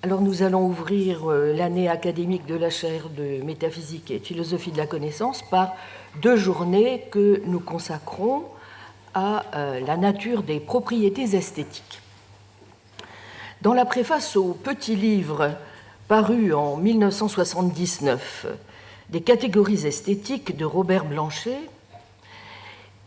Alors nous allons ouvrir l'année académique de la chaire de métaphysique et de philosophie de la connaissance par 2 journées que nous consacrons à la nature des propriétés esthétiques. Dans la préface au petit livre paru en 1979 des catégories esthétiques de Robert Blanchet,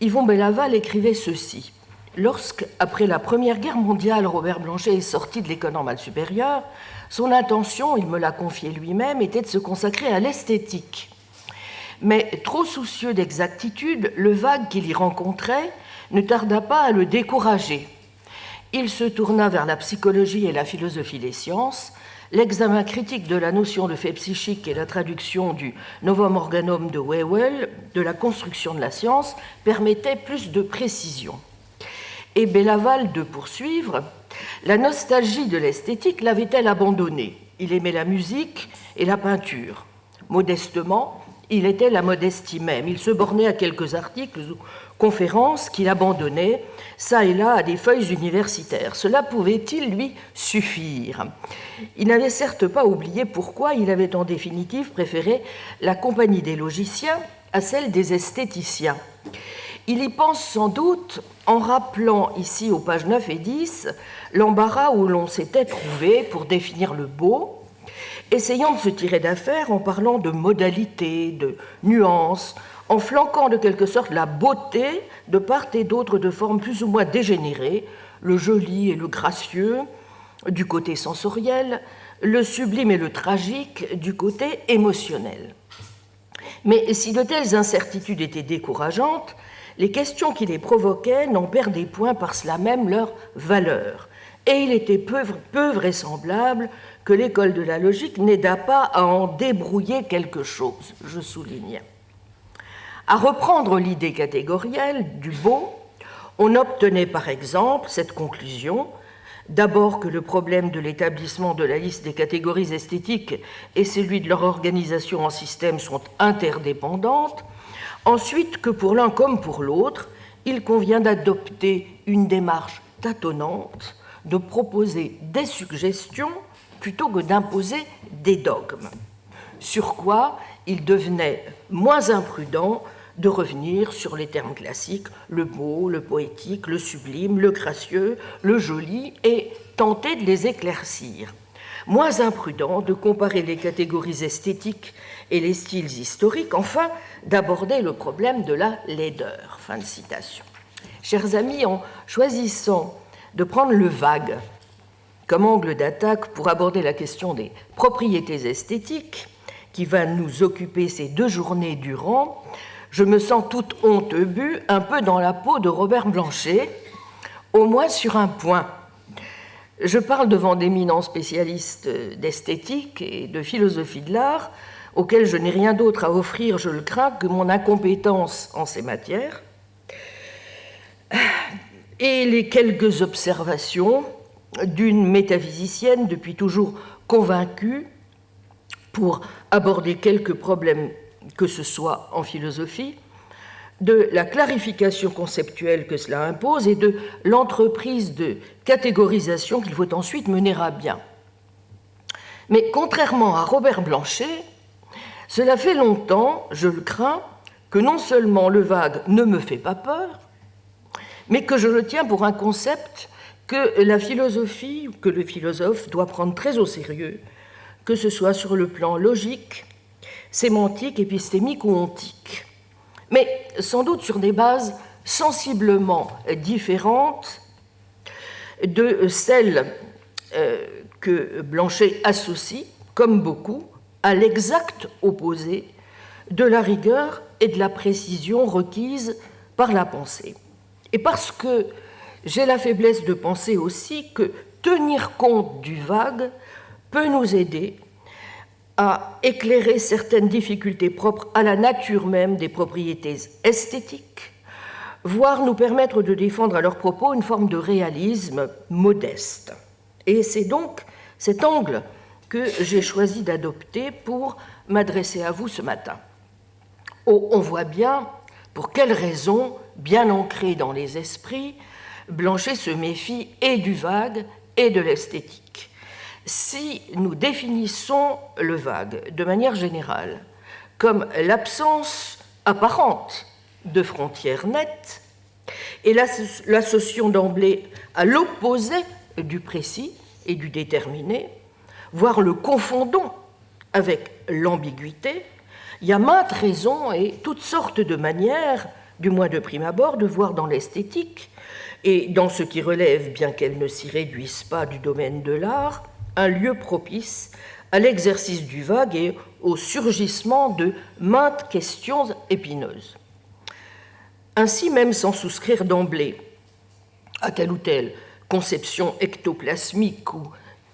Yvon Bellaval écrivait ceci. Lorsque, après la Première Guerre mondiale, Robert Blanchet est sorti de l'école normale supérieure, son intention, il me l'a confié lui-même, était de se consacrer à l'esthétique. Mais trop soucieux d'exactitude, le vague qu'il y rencontrait ne tarda pas à le décourager. Il se tourna vers la psychologie et la philosophie des sciences. L'examen critique de la notion de fait psychique et la traduction du Novum Organum de Whewell, de la construction de la science, permettaient plus de précision. Et Bellaval de poursuivre, la nostalgie de l'esthétique l'avait-elle abandonné? Il aimait la musique et la peinture. Modestement, il était la modestie même. Il se bornait à quelques articles ou conférences qu'il abandonnait, ça et là, à des feuilles universitaires. Cela pouvait-il lui suffire? Il n'avait certes pas oublié pourquoi il avait en définitive préféré la compagnie des logiciens à celle des esthéticiens. Il y pense sans doute en rappelant ici aux pages 9 et 10 l'embarras où l'on s'était trouvé pour définir le beau, essayant de se tirer d'affaire en parlant de modalités, de nuances, en flanquant de quelque sorte la beauté de part et d'autre de formes plus ou moins dégénérées, le joli et le gracieux du côté sensoriel, le sublime et le tragique du côté émotionnel. Mais si de telles incertitudes étaient décourageantes, les questions qui les provoquaient n'en perdaient point par cela même leur valeur. Et il était peu vraisemblable que l'école de la logique n'aidât pas à en débrouiller quelque chose, je souligne. À reprendre l'idée catégorielle du beau, on obtenait par exemple cette conclusion, d'abord que le problème de l'établissement de la liste des catégories esthétiques et celui de leur organisation en système sont interdépendantes, ensuite que pour l'un comme pour l'autre, il convient d'adopter une démarche tâtonnante, de proposer des suggestions plutôt que d'imposer des dogmes. Sur quoi il devenait moins imprudent de revenir sur les termes classiques, le beau, le poétique, le sublime, le gracieux, le joli, et tenter de les éclaircir. Moins imprudent de comparer les catégories esthétiques et les styles historiques, enfin d'aborder le problème de la laideur. Fin de citation. Chers amis, en choisissant de prendre le vague comme angle d'attaque pour aborder la question des propriétés esthétiques, qui va nous occuper ces 2 journées durant, je me sens toute honte bue, un peu dans la peau de Robert Blanchet, au moins sur un point. Je parle devant d'éminents spécialistes d'esthétique et de philosophie de l'art, auxquels je n'ai rien d'autre à offrir, je le crains, que mon incompétence en ces matières, et les quelques observations d'une métaphysicienne depuis toujours convaincue pour aborder quelques problèmes que ce soit en philosophie, de la clarification conceptuelle que cela impose et de l'entreprise de catégorisation qu'il faut ensuite mener à bien. Mais contrairement à Robert Blanchet, cela fait longtemps, je le crains, que non seulement le vague ne me fait pas peur, mais que je le tiens pour un concept que la philosophie, que le philosophe doit prendre très au sérieux, que ce soit sur le plan logique, sémantique, épistémique ou ontique, mais sans doute sur des bases sensiblement différentes de celles que Blanchet associe, comme beaucoup, à l'exact opposé de la rigueur et de la précision requises par la pensée. Et parce que j'ai la faiblesse de penser aussi que tenir compte du vague peut nous aider à éclairer certaines difficultés propres à la nature même des propriétés esthétiques, voire nous permettre de défendre à leur propos une forme de réalisme modeste. Et c'est donc cet angle que j'ai choisi d'adopter pour m'adresser à vous ce matin. Oh, on voit bien pour quelles raisons, bien ancrées dans les esprits, Blanchet se méfie et du vague et de l'esthétique. Si nous définissons le vague de manière générale comme l'absence apparente de frontières nettes et l'associons d'emblée à l'opposé du précis et du déterminé, voire le confondons avec l'ambiguïté, il y a maintes raisons et toutes sortes de manières, du moins de prime abord, de voir dans l'esthétique et dans ce qui relève, bien qu'elle ne s'y réduise pas du domaine de l'art, un lieu propice à l'exercice du vague et au surgissement de maintes questions épineuses. Ainsi, même sans souscrire d'emblée à telle ou telle conception ectoplasmique ou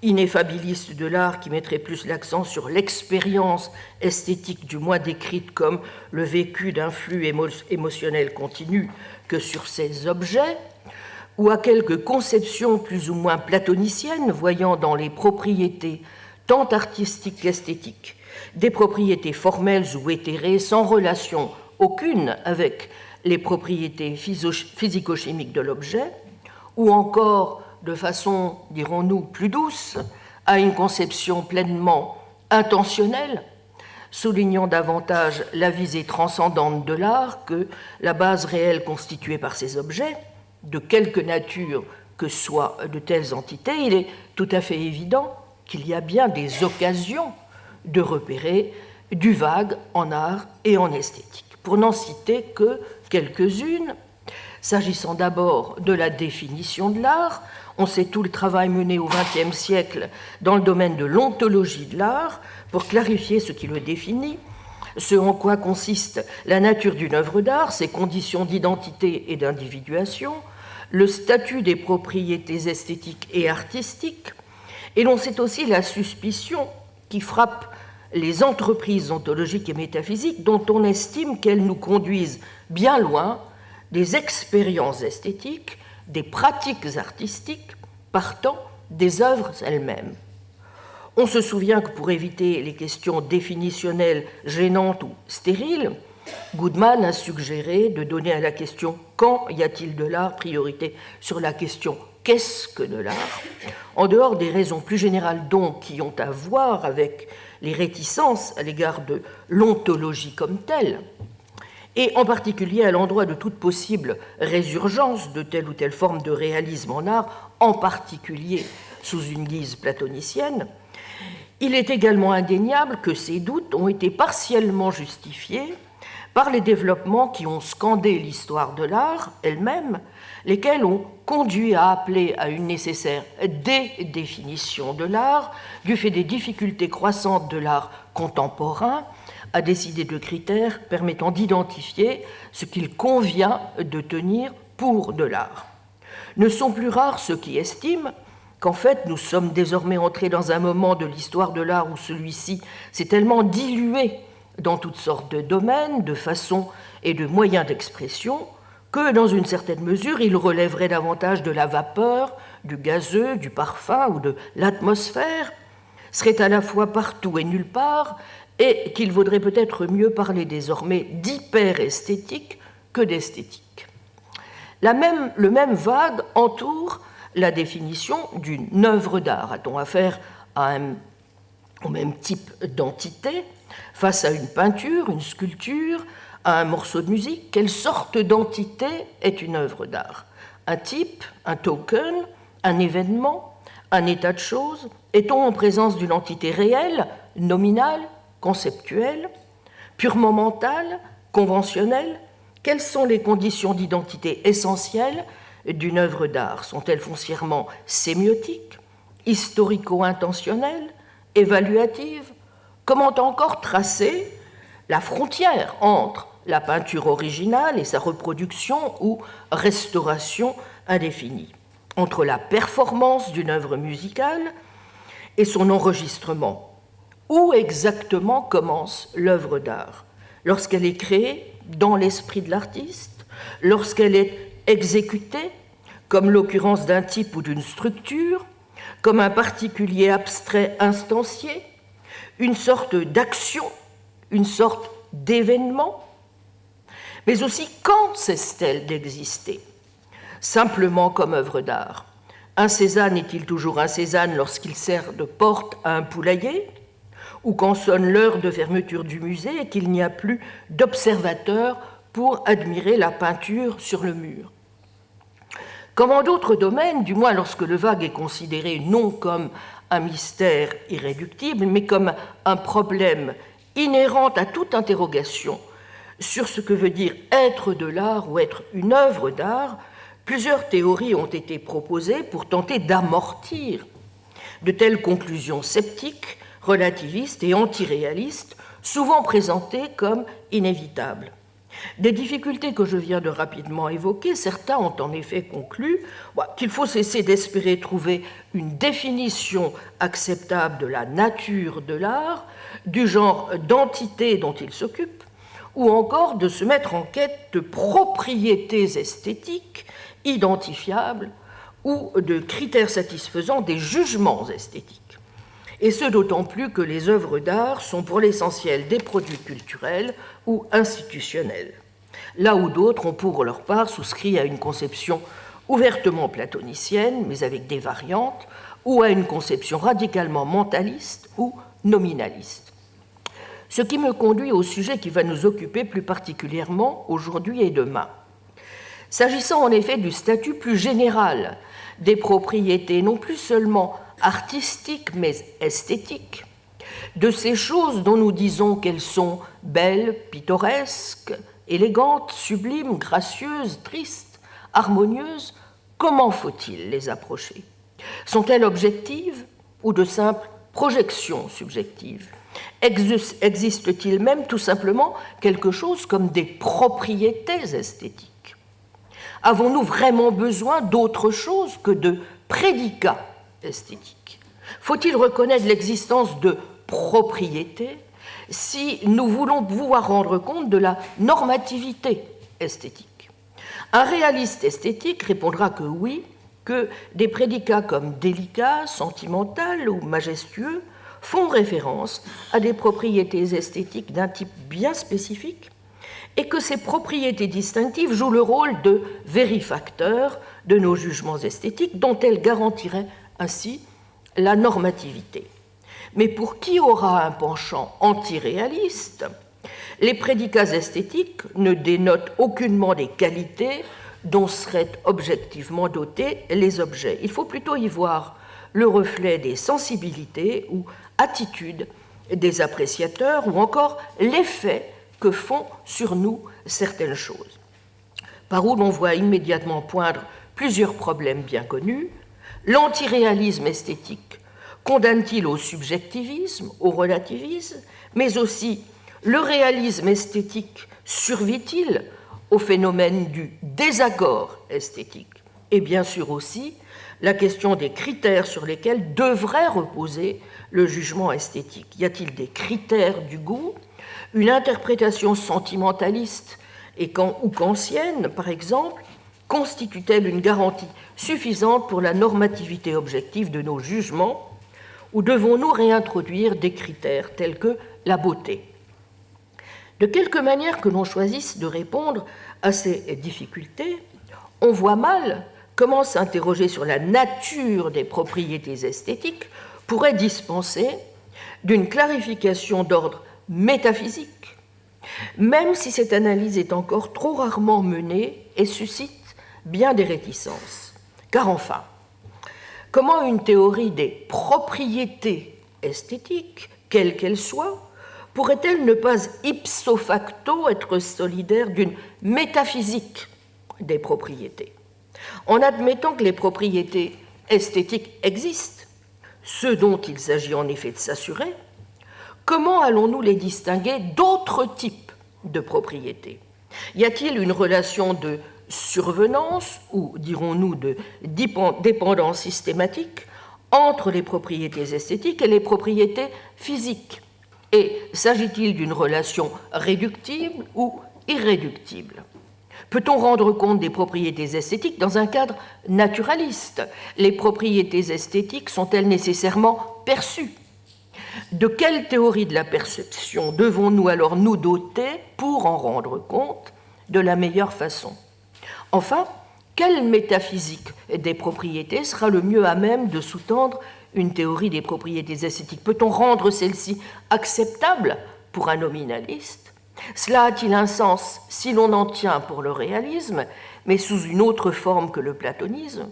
ineffabiliste de l'art qui mettrait plus l'accent sur l'expérience esthétique, du moins décrite comme le vécu d'un flux émotionnel continu, que sur ces objets, ou à quelques conceptions plus ou moins platoniciennes, voyant dans les propriétés tant artistiques qu'esthétiques des propriétés formelles ou éthérées sans relation aucune avec les propriétés physico-chimiques de l'objet, ou encore, de façon, dirons-nous, plus douce, à une conception pleinement intentionnelle, soulignant davantage la visée transcendante de l'art que la base réelle constituée par ces objets, de quelque nature que soient de telles entités, il est tout à fait évident qu'il y a bien des occasions de repérer du vague en art et en esthétique. Pour n'en citer que quelques-unes, s'agissant d'abord de la définition de l'art, on sait tout le travail mené au XXe siècle dans le domaine de l'ontologie de l'art pour clarifier ce qui le définit, ce en quoi consiste la nature d'une œuvre d'art, ses conditions d'identité et d'individuation, le statut des propriétés esthétiques et artistiques, et l'on sait aussi la suspicion qui frappe les entreprises ontologiques et métaphysiques dont on estime qu'elles nous conduisent bien loin des expériences esthétiques, des pratiques artistiques, partant des œuvres elles-mêmes. On se souvient que pour éviter les questions définitionnelles gênantes ou stériles, Goodman a suggéré de donner à la question « Quand y a-t-il de l'art ?» priorité sur la question « Qu'est-ce que de l'art ?» En dehors des raisons plus générales donc qui ont à voir avec les réticences à l'égard de l'ontologie comme telle, et en particulier à l'endroit de toute possible résurgence de telle ou telle forme de réalisme en art, en particulier sous une guise platonicienne, il est également indéniable que ces doutes ont été partiellement justifiés par les développements qui ont scandé l'histoire de l'art elle-même, lesquels ont conduit à appeler à une nécessaire dédéfinition de l'art, du fait des difficultés croissantes de l'art contemporain, à décider de critères permettant d'identifier ce qu'il convient de tenir pour de l'art. Ne sont plus rares ceux qui estiment qu'en fait nous sommes désormais entrés dans un moment de l'histoire de l'art où celui-ci s'est tellement dilué dans toutes sortes de domaines, de façons et de moyens d'expression, que dans une certaine mesure il relèverait davantage de la vapeur, du gazeux, du parfum ou de l'atmosphère, serait à la fois partout et nulle part, et qu'il vaudrait peut-être mieux parler désormais d'hyper-esthétique que d'esthétique. Le même vague entoure la définition d'une œuvre d'art. A-t-on affaire au même type d'entité face à une peinture, une sculpture, à un morceau de musique? Quelle sorte d'entité est une œuvre d'art? Un type, un token, un événement, un état de choses? Est-on en présence d'une entité réelle, nominale, conceptuelle, purement mentale, conventionnelle? Quelles sont les conditions d'identité essentielles d'une œuvre d'art? Sont-elles foncièrement sémiotiques, historico-intentionnelles, évaluatives? Comment encore tracer la frontière entre la peinture originale et sa reproduction ou restauration indéfinie, entre la performance d'une œuvre musicale et son enregistrement? Où exactement commence l'œuvre d'art? Lorsqu'elle est créée dans l'esprit de l'artiste, lorsqu'elle est exécutée, comme l'occurrence d'un type ou d'une structure, comme un particulier abstrait instancié, une sorte d'action, une sorte d'événement? Mais aussi, quand cesse-t-elle d'exister? Simplement comme œuvre d'art, Un Cézanne est-il toujours un Cézanne lorsqu'il sert de porte à un poulailler, ou quand sonne l'heure de fermeture du musée et qu'il n'y a plus d'observateurs pour admirer la peinture sur le mur? Comme en d'autres domaines, du moins lorsque le vague est considéré non comme un mystère irréductible, mais comme un problème inhérent à toute interrogation sur ce que veut dire être de l'art ou être une œuvre d'art, plusieurs théories ont été proposées pour tenter d'amortir de telles conclusions sceptiques, relativistes et antiréalistes, souvent présentées comme inévitables. Des difficultés que je viens de rapidement évoquer, certains ont en effet conclu qu'il faut cesser d'espérer trouver une définition acceptable de la nature de l'art, du genre d'entité dont il s'occupe, ou encore de se mettre en quête de propriétés esthétiques identifiables ou de critères satisfaisant des jugements esthétiques. Et ce d'autant plus que les œuvres d'art sont pour l'essentiel des produits culturels ou institutionnels, là où d'autres ont pour leur part souscrit à une conception ouvertement platonicienne, mais avec des variantes, ou à une conception radicalement mentaliste ou nominaliste. Ce qui me conduit au sujet qui va nous occuper plus particulièrement aujourd'hui et demain. S'agissant en effet du statut plus général des propriétés, non plus seulement artistiques mais esthétiques, de ces choses dont nous disons qu'elles sont belles, pittoresques, élégantes, sublimes, gracieuses, tristes, harmonieuses, comment faut-il les approcher? Sont-elles objectives ou de simples projections subjectives? Existe-t-il même tout simplement quelque chose comme des propriétés esthétiques? Avons-nous vraiment besoin d'autre chose que de prédicats esthétiques? Faut-il reconnaître l'existence de propriétés si nous voulons pouvoir rendre compte de la normativité esthétique? Un réaliste esthétique répondra que oui, que des prédicats comme délicat, sentimental ou majestueux font référence à des propriétés esthétiques d'un type bien spécifique et que ces propriétés distinctives jouent le rôle de vérifacteurs de nos jugements esthétiques dont elles garantiraient ainsi la normativité. Mais pour qui aura un penchant antiréaliste, les prédicats esthétiques ne dénotent aucunement des qualités dont seraient objectivement dotés les objets. Il faut plutôt y voir le reflet des sensibilités ou attitudes des appréciateurs ou encore l'effet que font sur nous certaines choses. Par où l'on voit immédiatement poindre plusieurs problèmes bien connus. L'antiréalisme esthétique condamne-t-il au subjectivisme, au relativisme, mais aussi le réalisme esthétique survit-il au phénomène du désaccord esthétique? Et bien sûr aussi la question des critères sur lesquels devrait reposer le jugement esthétique. Y a-t-il des critères du goût? Une interprétation sentimentaliste ou kantienne, par exemple, constitue-t-elle une garantie suffisante pour la normativité objective de nos jugements, ou devons-nous réintroduire des critères tels que la beauté? De quelque manière que l'on choisisse de répondre à ces difficultés, on voit mal comment s'interroger sur la nature des propriétés esthétiques pourrait dispenser d'une clarification d'ordre métaphysique, même si cette analyse est encore trop rarement menée et suscite bien des réticences. Car enfin, comment une théorie des propriétés esthétiques, quelle qu'elle soit, pourrait-elle ne pas ipso facto être solidaire d'une métaphysique des propriétés? En admettant que les propriétés esthétiques existent, ce dont il s'agit en effet de s'assurer, comment allons-nous les distinguer d'autres types de propriétés? Y a-t-il une relation de survenance ou, dirons-nous, de dépendance systématique entre les propriétés esthétiques et les propriétés physiques? Et s'agit-il d'une relation réductible ou irréductible? Peut-on rendre compte des propriétés esthétiques dans un cadre naturaliste? Les propriétés esthétiques sont-elles nécessairement perçues? De quelle théorie de la perception devons-nous alors nous doter pour en rendre compte de la meilleure façon? Enfin, quelle métaphysique des propriétés sera le mieux à même de sous-tendre une théorie des propriétés esthétiques? Peut-on rendre celle-ci acceptable pour un nominaliste? Cela a-t-il un sens si l'on en tient pour le réalisme, mais sous une autre forme que le platonisme?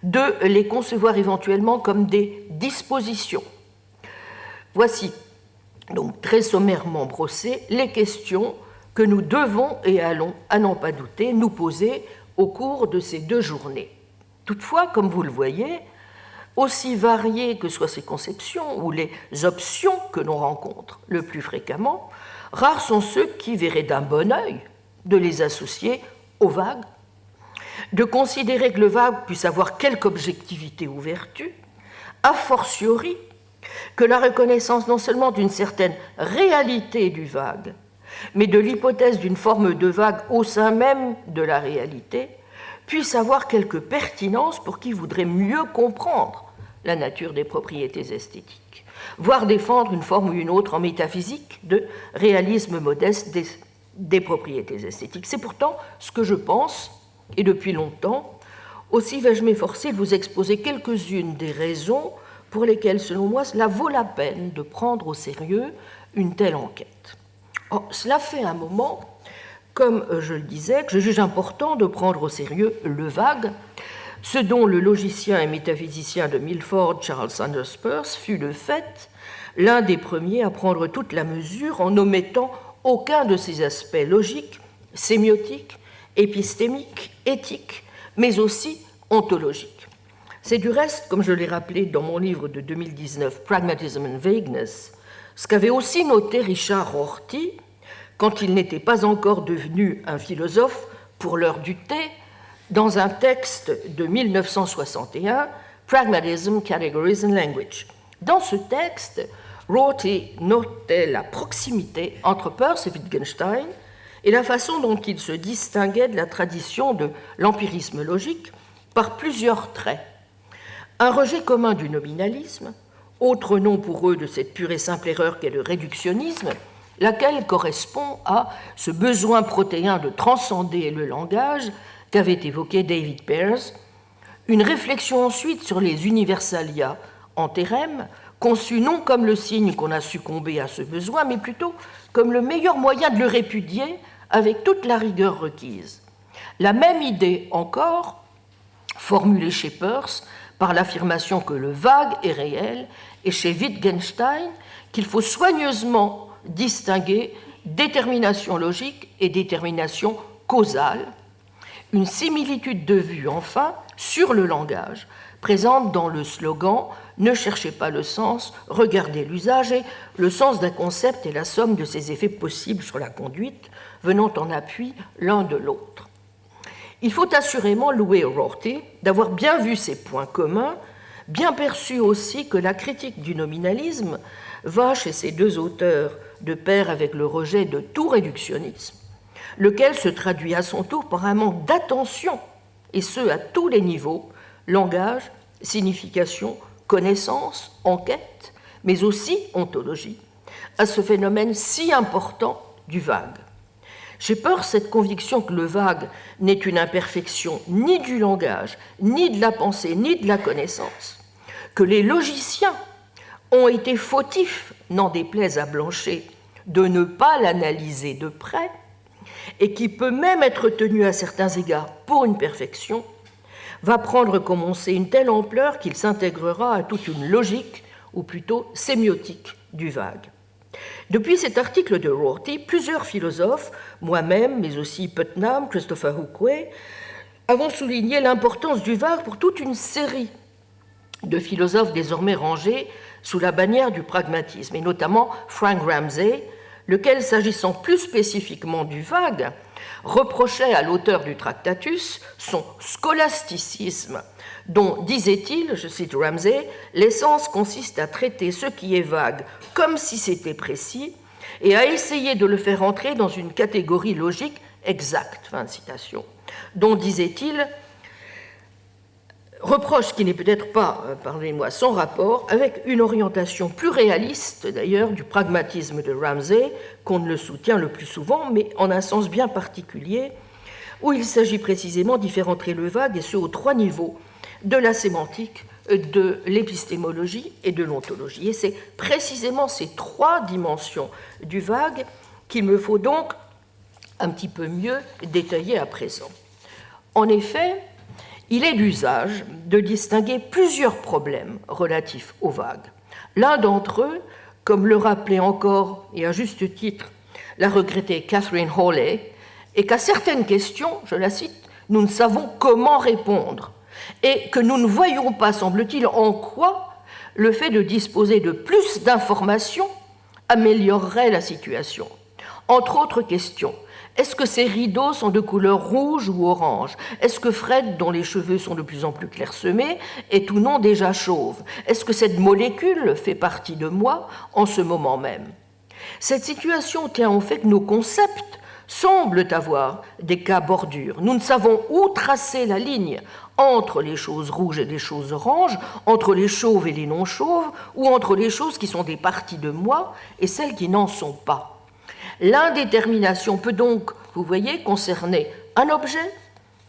De les concevoir éventuellement comme des dispositions. Voici, donc très sommairement brossées, les questions que nous devons et allons, à n'en pas douter, nous poser au cours de ces 2 journées. Toutefois, comme vous le voyez, aussi variées que soient ces conceptions ou les options que l'on rencontre le plus fréquemment, rares sont ceux qui verraient d'un bon œil de les associer au vague, de considérer que le vague puisse avoir quelque objectivité ou vertu, a fortiori que la reconnaissance non seulement d'une certaine réalité du vague, mais de l'hypothèse d'une forme de vague au sein même de la réalité, puisse avoir quelque pertinence pour qui voudrait mieux comprendre la nature des propriétés esthétiques, voire défendre une forme ou une autre en métaphysique de réalisme modeste des propriétés esthétiques. C'est pourtant ce que je pense, et depuis longtemps. Aussi vais-je m'efforcer de vous exposer quelques-unes des raisons pour lesquelles, selon moi, cela vaut la peine de prendre au sérieux une telle enquête. Or, cela fait un moment, comme je le disais, que je juge important de prendre au sérieux le vague, ce dont le logicien et métaphysicien de Milford, Charles Sanders Peirce, fut de fait l'un des premiers à prendre toute la mesure en n'omettant aucun de ses aspects logiques, sémiotiques, épistémiques, éthiques, mais aussi ontologiques. C'est du reste, comme je l'ai rappelé dans mon livre de 2019, Pragmatism and Vagueness, ce qu'avait aussi noté Richard Rorty quand il n'était pas encore devenu un philosophe pour l'heure du thé, dans un texte de 1961, Pragmatism, Categories and Language. Dans ce texte, Rorty notait la proximité entre Peirce et Wittgenstein et la façon dont il se distinguait de la tradition de l'empirisme logique par plusieurs traits. Un rejet commun du nominalisme, autre nom pour eux de cette pure et simple erreur qu'est le réductionnisme, laquelle correspond à ce besoin protéin de transcender le langage qu'avait évoqué David Peirce, une réflexion ensuite sur les universalia en thérème, conçus non comme le signe qu'on a succombé à ce besoin, mais plutôt comme le meilleur moyen de le répudier avec toute la rigueur requise. La même idée encore, formulée chez Peirce par l'affirmation que le vague est réel, et chez Wittgenstein qu'il faut soigneusement distinguer détermination logique et détermination causale, une similitude de vue, enfin, sur le langage, présente dans le slogan « Ne cherchez pas le sens, regardez l'usage » et le sens d'un concept est la somme de ses effets possibles sur la conduite, venant en appui l'un de l'autre. Il faut assurément louer Rorty d'avoir bien vu ces points communs, bien perçu aussi que la critique du nominalisme va chez ces 2 auteurs de pair avec le rejet de tout réductionnisme, lequel se traduit à son tour par un manque d'attention, et ce à tous les niveaux, langage, signification, connaissance, enquête, mais aussi ontologie, à ce phénomène si important du vague. J'ai peur cette conviction que le vague n'est une imperfection ni du langage, ni de la pensée, ni de la connaissance, que les logiciens ont été fautifs, n'en déplaise à Blanchet, de ne pas l'analyser de près, et qui peut même être tenu à certains égards pour une perfection, va prendre, comme on sait, une telle ampleur qu'il s'intégrera à toute une logique, ou plutôt sémiotique, du vague. Depuis cet article de Rorty, plusieurs philosophes, moi-même, mais aussi Putnam, Christopher Hookway, avons souligné l'importance du vague pour toute une série de philosophes désormais rangés sous la bannière du pragmatisme, et notamment Frank Ramsey, lequel, s'agissant plus spécifiquement du vague, reprochait à l'auteur du Tractatus son scolasticisme, dont, disait-il, je cite Ramsey, l'essence consiste à traiter ce qui est vague comme si c'était précis et à essayer de le faire entrer dans une catégorie logique exacte. Fin de citation. Dont, disait-il, reproche qui n'est peut-être pas, pardonnez-moi, sans rapport avec une orientation plus réaliste, d'ailleurs, du pragmatisme de Ramsey, qu'on ne le soutient le plus souvent, mais en un sens bien particulier, où il s'agit précisément d'y entrer le vague, et ce aux 3 niveaux de la sémantique, de l'épistémologie et de l'ontologie. Et c'est précisément ces 3 dimensions du vague qu'il me faut donc un petit peu mieux détailler à présent. En effet, il est d'usage de distinguer plusieurs problèmes relatifs au vague. L'un d'entre eux, comme le rappelait encore, et à juste titre, la regrettée Catherine Hawley, est qu'à certaines questions, je la cite, nous ne savons comment répondre, et que nous ne voyons pas, semble-t-il, en quoi le fait de disposer de plus d'informations améliorerait la situation. Entre autres questions, est-ce que ces rideaux sont de couleur rouge ou orange? Est-ce que Fred, dont les cheveux sont de plus en plus clairsemés, est ou non déjà chauve? Est-ce que cette molécule fait partie de moi en ce moment même? Cette situation tient au fait que nos concepts semblent avoir des cas bordures. Nous ne savons où tracer la ligne entre les choses rouges et les choses oranges, entre les chauves et les non-chauves, ou entre les choses qui sont des parties de moi et celles qui n'en sont pas. L'indétermination peut donc, vous voyez, concerner un objet,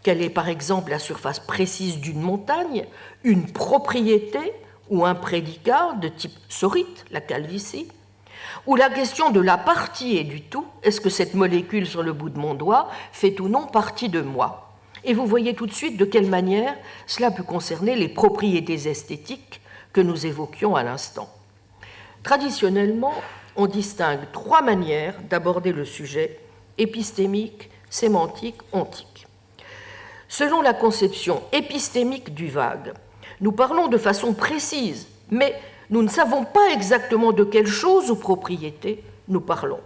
quelle est par exemple la surface précise d'une montagne, une propriété ou un prédicat de type sorite, la calvitie, ou la question de la partie et du tout, est-ce que cette molécule sur le bout de mon doigt fait ou non partie de moi? Et vous voyez tout de suite de quelle manière cela peut concerner les propriétés esthétiques que nous évoquions à l'instant. Traditionnellement, on distingue 3 manières d'aborder le sujet: épistémique, sémantique, ontique. Selon la conception épistémique du vague, nous parlons de façon précise, mais nous ne savons pas exactement de quelle chose ou propriété nous parlons.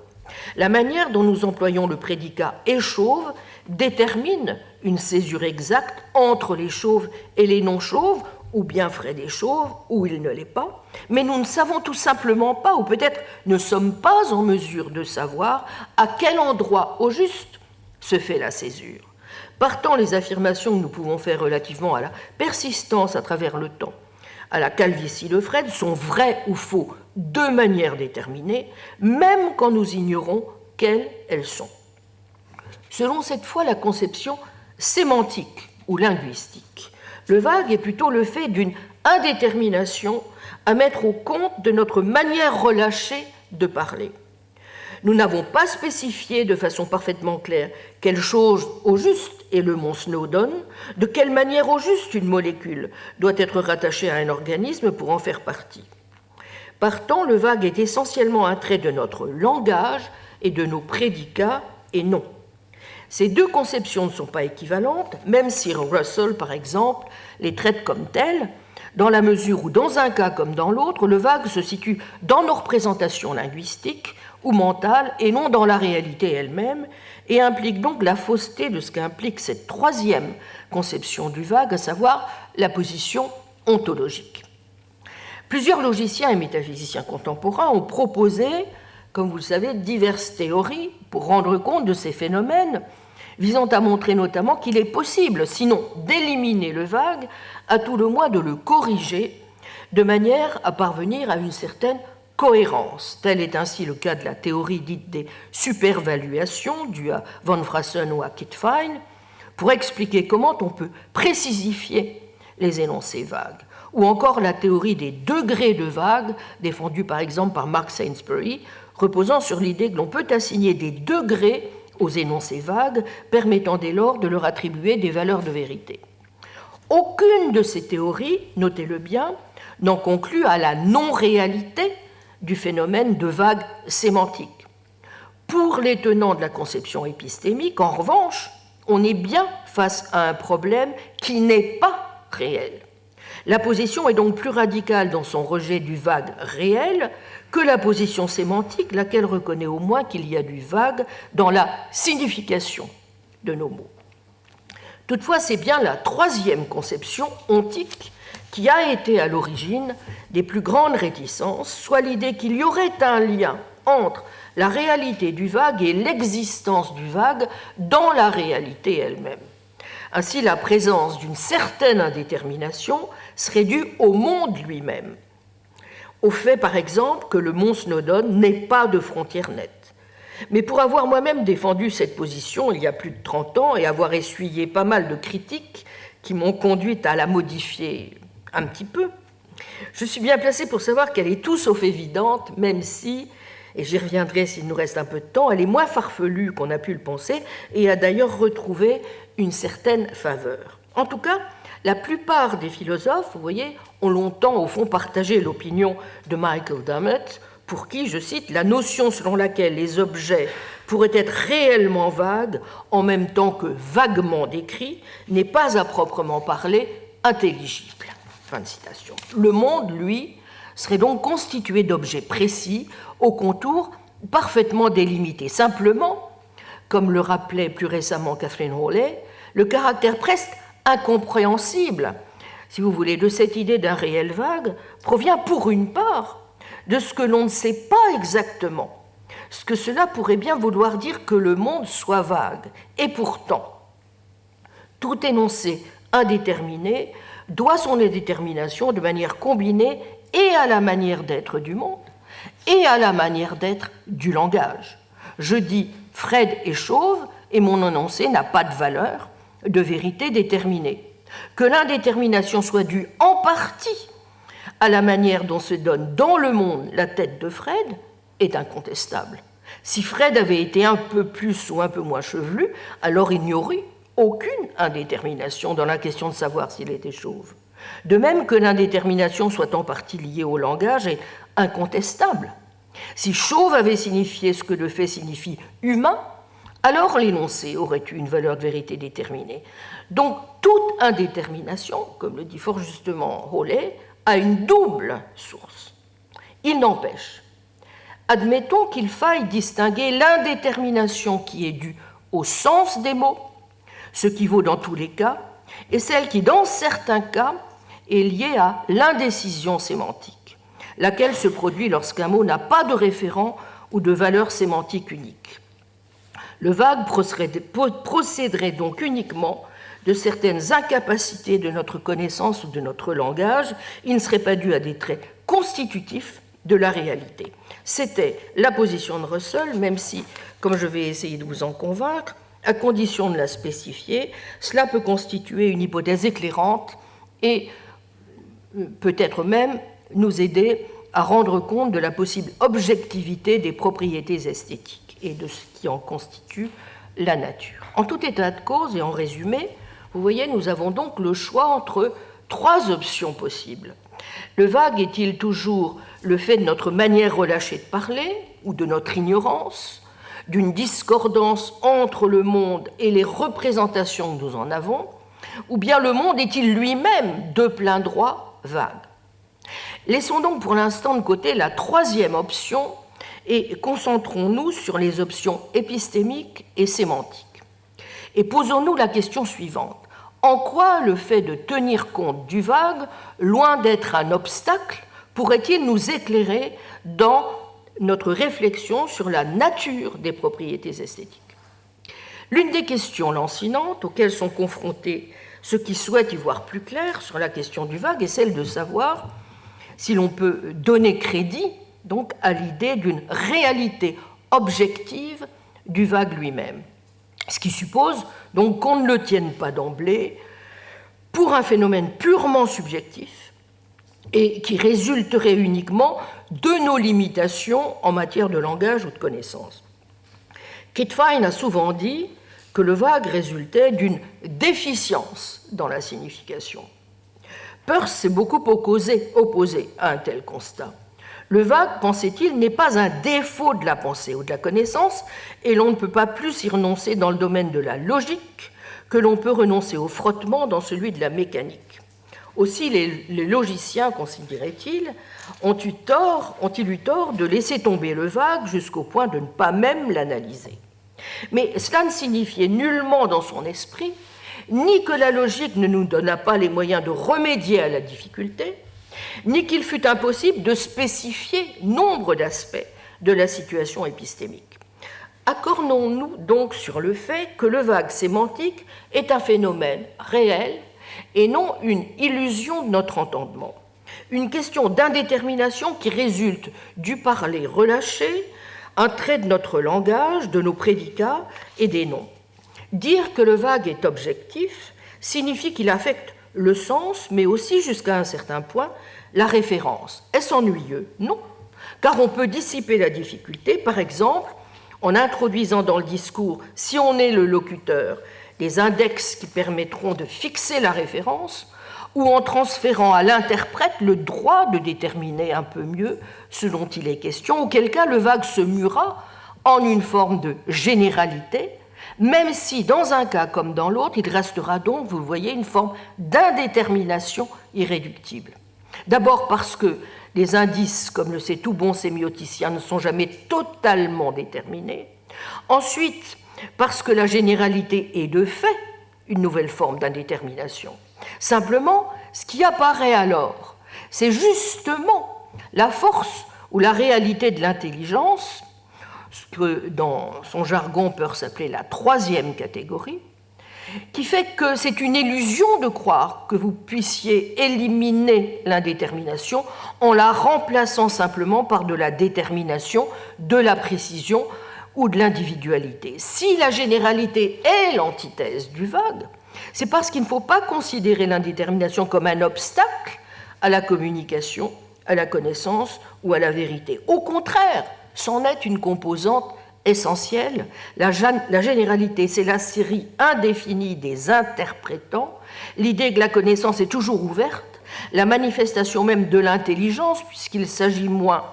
La manière dont nous employons le prédicat « est chauve » détermine une césure exacte entre les chauves et les non-chauves, ou bien Fred est chauve, ou il ne l'est pas, mais nous ne savons tout simplement pas, ou peut-être ne sommes pas en mesure de savoir à quel endroit au juste se fait la césure. Partant, les affirmations que nous pouvons faire relativement à la persistance à travers le temps, à la calvitie de Fred, sont vraies ou faux de manière déterminée, même quand nous ignorons quelles elles sont. Selon cette fois la conception sémantique ou linguistique, le vague est plutôt le fait d'une indétermination à mettre au compte de notre manière relâchée de parler. Nous n'avons pas spécifié de façon parfaitement claire quelle chose au juste est le mont Snowdon, de quelle manière au juste une molécule doit être rattachée à un organisme pour en faire partie. Partant, le vague est essentiellement un trait de notre langage et de nos prédicats et non. Ces 2 conceptions ne sont pas équivalentes, même si Russell, par exemple, les traite comme telles, dans la mesure où, dans un cas comme dans l'autre, le vague se situe dans nos représentations linguistiques ou mentales et non dans la réalité elle-même, et implique donc la fausseté de ce qu'implique cette 3e conception du vague, à savoir la position ontologique. Plusieurs logiciens et métaphysiciens contemporains ont proposé, comme vous le savez, diverses théories pour rendre compte de ces phénomènes, visant à montrer notamment qu'il est possible, sinon d'éliminer le vague, à tout le moins de le corriger, de manière à parvenir à une certaine cohérence. Tel est ainsi le cas de la théorie dite des supervaluations, due à von Fraassen ou à Kit Fine, pour expliquer comment on peut précisifier les énoncés vagues, ou encore la théorie des degrés de vague, défendue par exemple par Mark Sainsbury, reposant sur l'idée que l'on peut assigner des degrés aux énoncés vagues, permettant dès lors de leur attribuer des valeurs de vérité. Aucune de ces théories, notez-le bien, n'en conclut à la non-réalité du phénomène de vague sémantique. Pour les tenants de la conception épistémique, en revanche, on est bien face à un problème qui n'est pas réel. La position est donc plus radicale dans son rejet du vague réel que la position sémantique, laquelle reconnaît au moins qu'il y a du vague dans la signification de nos mots. Toutefois, c'est bien la 3e conception ontique qui a été à l'origine des plus grandes réticences, soit l'idée qu'il y aurait un lien entre la réalité du vague et l'existence du vague dans la réalité elle-même. Ainsi, la présence d'une certaine indétermination serait due au monde lui-même, au fait, par exemple, que le mont Snowdon n'ait pas de frontières nettes. Mais pour avoir moi-même défendu cette position il y a plus de 30 ans et avoir essuyé pas mal de critiques qui m'ont conduite à la modifier un petit peu, je suis bien placé pour savoir qu'elle est tout sauf évidente, même si, et j'y reviendrai s'il nous reste un peu de temps, elle est moins farfelue qu'on a pu le penser et a d'ailleurs retrouvé une certaine faveur. En tout cas, la plupart des philosophes, vous voyez, ont longtemps au fond partagé l'opinion de Michael Dummett, pour qui, je cite, la notion selon laquelle les objets pourraient être réellement vagues en même temps que vaguement décrits n'est pas à proprement parler intelligible. Fin de citation. Le monde, lui, serait donc constitué d'objets précis, aux contours parfaitement délimités. Simplement, comme le rappelait plus récemment Kathleen Hawley, le caractère presque incompréhensible, si vous voulez, de cette idée d'un réel vague provient pour une part de ce que l'on ne sait pas exactement, ce que cela pourrait bien vouloir dire que le monde soit vague. Et pourtant, tout énoncé indéterminé doit son indétermination de manière combinée et à la manière d'être du monde et à la manière d'être du langage. Je dis Fred est chauve et mon énoncé n'a pas de valeur de vérité déterminée. Que l'indétermination soit due en partie à la manière dont se donne dans le monde la tête de Fred est incontestable. Si Fred avait été un peu plus ou un peu moins chevelu, alors il n'y aurait aucune indétermination dans la question de savoir s'il était chauve. De même que l'indétermination soit en partie liée au langage est incontestable. Si chauve avait signifié ce que le fait signifie humain, alors l'énoncé aurait eu une valeur de vérité déterminée. Donc toute indétermination, comme le dit fort justement Hawley, a une double source. Il n'empêche, admettons qu'il faille distinguer l'indétermination qui est due au sens des mots, ce qui vaut dans tous les cas, et celle qui, dans certains cas, est liée à l'indécision sémantique, laquelle se produit lorsqu'un mot n'a pas de référent ou de valeur sémantique unique. Le vague procéderait donc uniquement de certaines incapacités de notre connaissance ou de notre langage. Il ne serait pas dû à des traits constitutifs de la réalité. C'était la position de Russell, même si, comme je vais essayer de vous en convaincre, à condition de la spécifier, cela peut constituer une hypothèse éclairante et peut-être même nous aider à rendre compte de la possible objectivité des propriétés esthétiques et de ce qui en constitue la nature. En tout état de cause et en résumé, vous voyez, nous avons donc le choix entre trois options possibles. Le vague est-il toujours le fait de notre manière relâchée de parler ou de notre ignorance, d'une discordance entre le monde et les représentations que nous en avons, ou bien le monde est-il lui-même de plein droit vague? Laissons donc pour l'instant de côté la troisième option et concentrons-nous sur les options épistémiques et sémantiques. Et posons-nous la question suivante. En quoi le fait de tenir compte du vague, loin d'être un obstacle, pourrait-il nous éclairer dans notre réflexion sur la nature des propriétés esthétiques? L'une des questions lancinantes auxquelles sont confrontés ceux qui souhaitent y voir plus clair sur la question du vague est celle de savoir si l'on peut donner crédit donc à l'idée d'une réalité objective du vague lui-même, ce qui suppose donc qu'on ne le tienne pas d'emblée pour un phénomène purement subjectif et qui résulterait uniquement de nos limitations en matière de langage ou de connaissance. Kit Fine a souvent dit que le vague résultait d'une déficience dans la signification. Peirce s'est beaucoup opposé à un tel constat. Le vague, pensait-il, n'est pas un défaut de la pensée ou de la connaissance, et l'on ne peut pas plus y renoncer dans le domaine de la logique que l'on peut renoncer au frottement dans celui de la mécanique. Aussi, les logiciens, considérait-il, ont-ils eu tort de laisser tomber le vague jusqu'au point de ne pas même l'analyser. Mais cela ne signifiait nullement dans son esprit ni que la logique ne nous donna pas les moyens de remédier à la difficulté, ni qu'il fût impossible de spécifier nombre d'aspects de la situation épistémique. Accordons-nous donc sur le fait que le vague sémantique est un phénomène réel et non une illusion de notre entendement, une question d'indétermination qui résulte du parler relâché un trait de notre langage, de nos prédicats et des noms. Dire que le vague est objectif signifie qu'il affecte le sens, mais aussi, jusqu'à un certain point, la référence. Est-ce ennuyeux? Non, car on peut dissiper la difficulté, par exemple, en introduisant dans le discours, si on est le locuteur, des index qui permettront de fixer la référence, ou en transférant à l'interprète le droit de déterminer un peu mieux ce dont il est question, auquel cas le vague se muera en une forme de généralité, même si dans un cas comme dans l'autre, il restera donc, vous le voyez, une forme d'indétermination irréductible. D'abord parce que les indices, comme le sait tout bon sémioticien, ne sont jamais totalement déterminés. Ensuite, parce que la généralité est de fait une nouvelle forme d'indétermination. Simplement, ce qui apparaît alors, c'est justement la force ou la réalité de l'intelligence, ce que dans son jargon peut s'appeler la troisième catégorie, qui fait que c'est une illusion de croire que vous puissiez éliminer l'indétermination en la remplaçant simplement par de la détermination, de la précision ou de l'individualité. Si la généralité est l'antithèse du vague, c'est parce qu'il ne faut pas considérer l'indétermination comme un obstacle à la communication, à la connaissance ou à la vérité. Au contraire, c'en est une composante essentielle. La généralité, c'est la série indéfinie des interprétants, l'idée que la connaissance est toujours ouverte, la manifestation même de l'intelligence, puisqu'il s'agit moins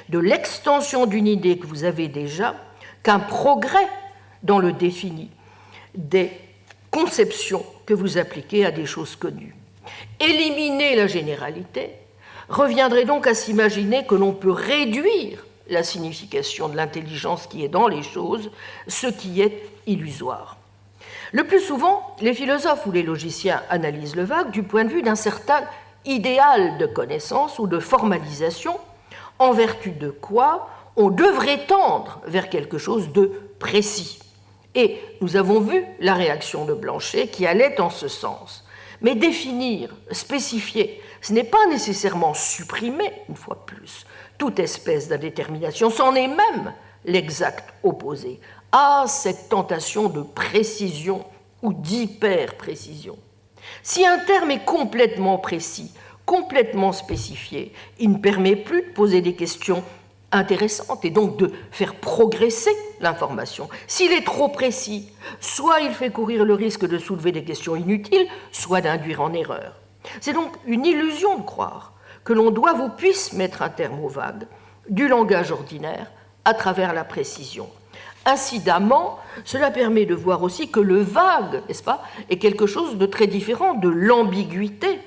de l'extension d'une idée que vous avez déjà qu'un progrès dans le défini des conceptions que vous appliquez à des choses connues. Éliminer la généralité reviendrait donc à s'imaginer que l'on peut réduire la signification de l'intelligence qui est dans les choses, ce qui est illusoire. Le plus souvent, les philosophes ou les logiciens analysent le vague du point de vue d'un certain idéal de connaissance ou de formalisation, en vertu de quoi on devrait tendre vers quelque chose de précis. Et nous avons vu la réaction de Blanchet qui allait en ce sens. Mais définir, spécifier, ce n'est pas nécessairement supprimer, une fois de plus, toute espèce d'indétermination, c'en est même l'exact opposé à cette tentation de précision ou d'hyper-précision. Si un terme est complètement précis, complètement spécifié, il ne permet plus de poser des questions intéressantes et donc de faire progresser l'information. S'il est trop précis, soit il fait courir le risque de soulever des questions inutiles, soit d'induire en erreur. C'est donc une illusion de croire que l'on doive ou puisse mettre un terme au vague du langage ordinaire à travers la précision. Incidemment, cela permet de voir aussi que le vague, n'est-ce pas, est quelque chose de très différent de l'ambiguïté,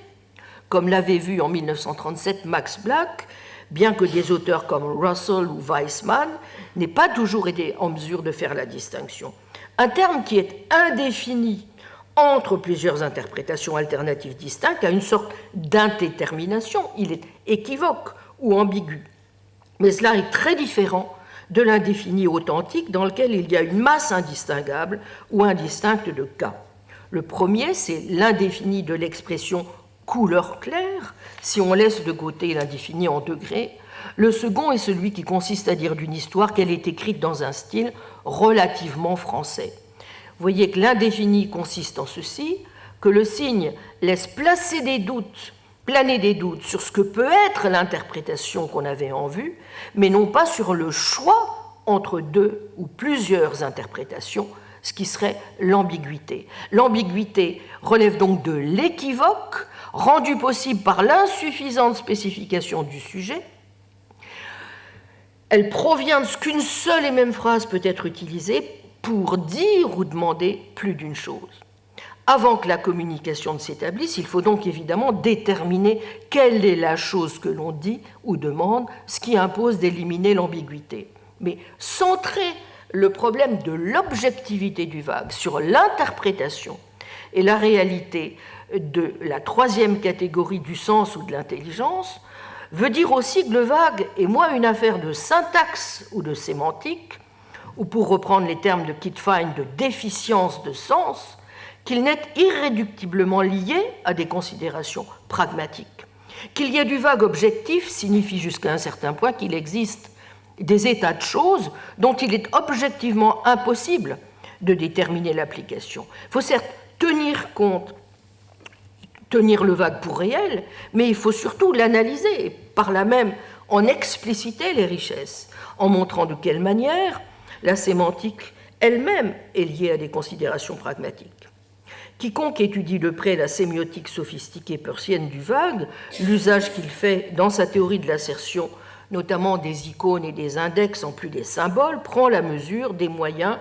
comme l'avait vu en 1937 Max Black, bien que des auteurs comme Russell ou Weissman n'aient pas toujours été en mesure de faire la distinction. Un terme qui est indéfini entre plusieurs interprétations alternatives distinctes a une sorte d'indétermination, il est équivoque ou ambigu. Mais cela est très différent de l'indéfini authentique dans lequel il y a une masse indistinguable ou indistincte de cas. Le premier, c'est l'indéfini de l'expression couleur claire, si on laisse de côté l'indéfini en degrés. Le second est celui qui consiste à dire d'une histoire qu'elle est écrite dans un style relativement français. Vous voyez que l'indéfini consiste en ceci, que le signe laisse planer des doutes sur ce que peut être l'interprétation qu'on avait en vue, mais non pas sur le choix entre deux ou plusieurs interprétations, ce qui serait l'ambiguïté. L'ambiguïté relève donc de l'équivoque, rendu possible par l'insuffisante spécification du sujet. Elle provient de ce qu'une seule et même phrase peut être utilisée pour dire ou demander plus d'une chose. Avant que la communication ne s'établisse, il faut donc évidemment déterminer quelle est la chose que l'on dit ou demande, ce qui impose d'éliminer l'ambiguïté. Mais centrer le problème de l'objectivité du vague sur l'interprétation et la réalité de la troisième catégorie du sens ou de l'intelligence veut dire aussi que le vague est moins une affaire de syntaxe ou de sémantique, ou pour reprendre les termes de Kit Fine, de déficience de sens, qu'il n'est irréductiblement lié à des considérations pragmatiques. Qu'il y ait du vague objectif signifie jusqu'à un certain point qu'il existe des états de choses dont il est objectivement impossible de déterminer l'application. Il faut certes tenir le vague pour réel, mais il faut surtout l'analyser et par là même en expliciter les richesses, en montrant de quelle manière la sémantique elle-même est liée à des considérations pragmatiques. Quiconque étudie de près la sémiotique sophistiquée peirsienne du vague, l'usage qu'il fait dans sa théorie de l'assertion, notamment des icônes et des index en plus des symboles, prend la mesure des moyens